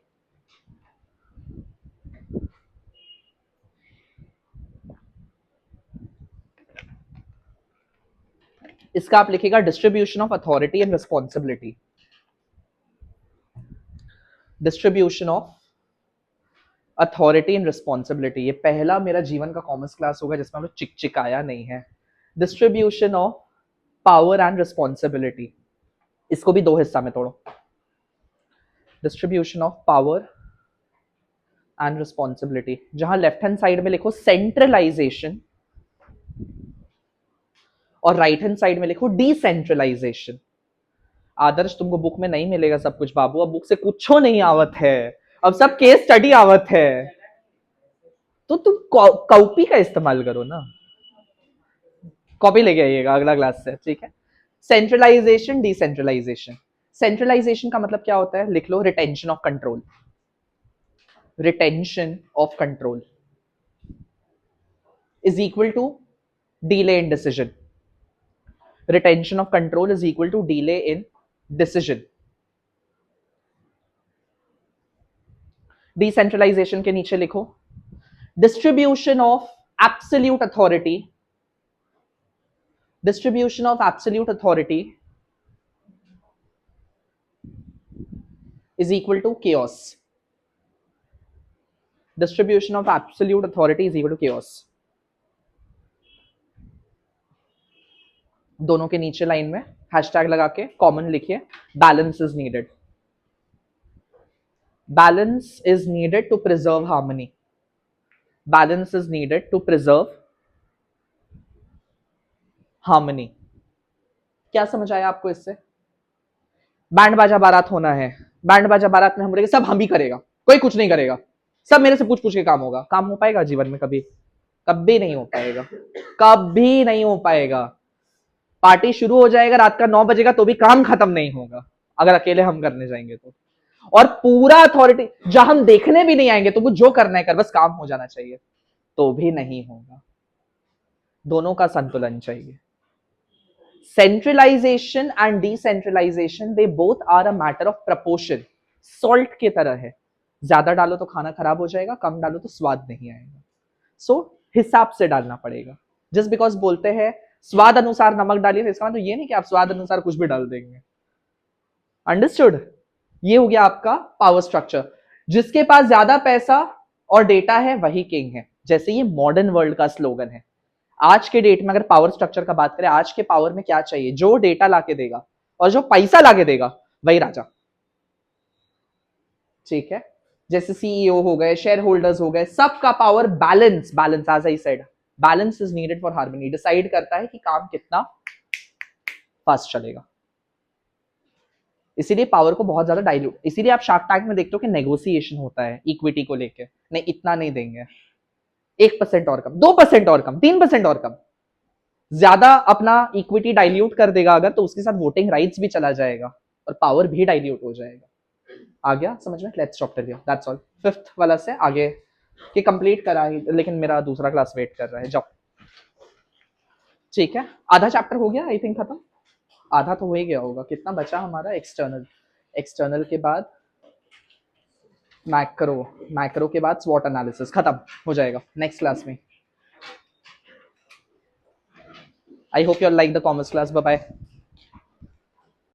[SPEAKER 1] इसका आप लिखिएगा distribution of authority and responsibility. Distribution of authority and responsibility, ये पहला मेरा जीवन का कॉमर्स क्लास होगा जिसमें हम लोग चिकचिकाया नहीं है। Distribution of power and responsibility, इसको भी दो हिस्सा में तोड़ो। Distribution of power and responsibility, जहां लेफ्ट हैंड साइड में लिखो सेंट्रलाइजेशन और राइट हैंड साइड में लिखो डिसेंट्रलाइजेशन। आदर्श तुमको बुक में नहीं मिलेगा सब कुछ बाबू, अब बुक से कुछ नहीं आवत है, अब सब केस स्टडी आवत है। तो तुम कॉपी का इस्तेमाल करो ना, कॉपी लेके आइएगा अगला क्लास से, ठीक है। Centralisation decentralisation. सेंट्रलाइजेशन का मतलब क्या होता है? लिख लो retention of control. Retention of control is equal to delay in decision. Retention of control is equal to delay in decision. Decentralization के नीचे लिखो distribution of absolute authority. Distribution of absolute authority is equal to chaos. Distribution of absolute authority is equal to chaos. दोनों के नीचे लाइन में हैशटैग लगा के कॉमन लिखिए, balance is needed. Balance is needed to preserve harmony. Balance is needed to preserve harmony. क्या समझ आया आपको इससे? बैंड बाजा बारात होना है, बैंड बाजा बारात में हम बोलेंगे सब हम ही करेगा, कोई कुछ नहीं करेगा, सब मेरे से पूछ पूछ के काम होगा। काम हो पाएगा जीवन में? कभी कभी नहीं हो पाएगा, कभी नहीं हो पाएगा। पार्टी शुरू हो जाएगा रात का 9 बजेगा तो भी काम खत्म नहीं होगा अगर अकेले हम करने जाएंगे तो। और पूरा अथॉरिटी जहां हम देखने भी नहीं आएंगे, तो वो जो करना है कर, बस काम हो जाना चाहिए, तो भी नहीं होगा। दोनों का संतुलन चाहिए। Centralisation and decentralisation they both are a matter of proportion. Salt की तरह है, ज्यादा डालो तो खाना खराब हो जाएगा, कम डालो तो स्वाद नहीं आएगा। सो हिसाब से डालना पड़ेगा। जस्ट बिकॉज बोलते हैं स्वाद अनुसार नमक डालिए, तो इसका मतलब ये नहीं कि आप स्वाद अनुसार कुछ भी डाल देंगे। अंडरस्टूड? ये हो गया आपका पावर स्ट्रक्चर। जिसके पास ज्यादा पैसा और डेटा है वही किंग है, जैसे ये मॉडर्न वर्ल्ड का स्लोगन है। आज के डेट में अगर पावर स्ट्रक्चर का बात करें, आज के पावर में क्या चाहिए? जो डेटा लाके देगा और जो पैसा लाके देगा वही राजा, ठीक है। जैसे सीईओ हो गए, शेयर होल्डर्स हो गए, सबका power balance, balance as I said, balance is needed for harmony. Decide करता है कि काम कितना फास्ट चलेगा। इसीलिए पावर को बहुत ज्यादा डाइल्यूट, इसीलिए आप शार्क टैंक में देखते हो कि नेगोशिएशन होता है इक्विटी को लेके, नहीं इतना नहीं देंगे, 1% और कम, 2% और कम, 3% और कम। ज्यादा अपना इक्विटी डाइल्यूट कर देगा अगर, तो उसके साथ वोटिंग राइट्स भी चला जाएगा। और पावर भी डाइल्यूट हो जाएगा। आ गया समझ में? Let's stop here, that's all. Fifth वाला से आगे कि कंप्लीट करा, लेकिन मेरा दूसरा क्लास वेट कर रहा है, जाओ। ठीक है, आधा चैप्टर हो गया आई थिंक खत्म, आधा तो हो ही गया होगा। कितना बचा हमारा? एक्सटर्नल, एक्सटर्नल के बाद मैक्रो, मैक्रो के बाद स्वॉट एनालिसिस, खत्म हो जाएगा नेक्स्ट क्लास में। I hope you like the commerce class, bye bye.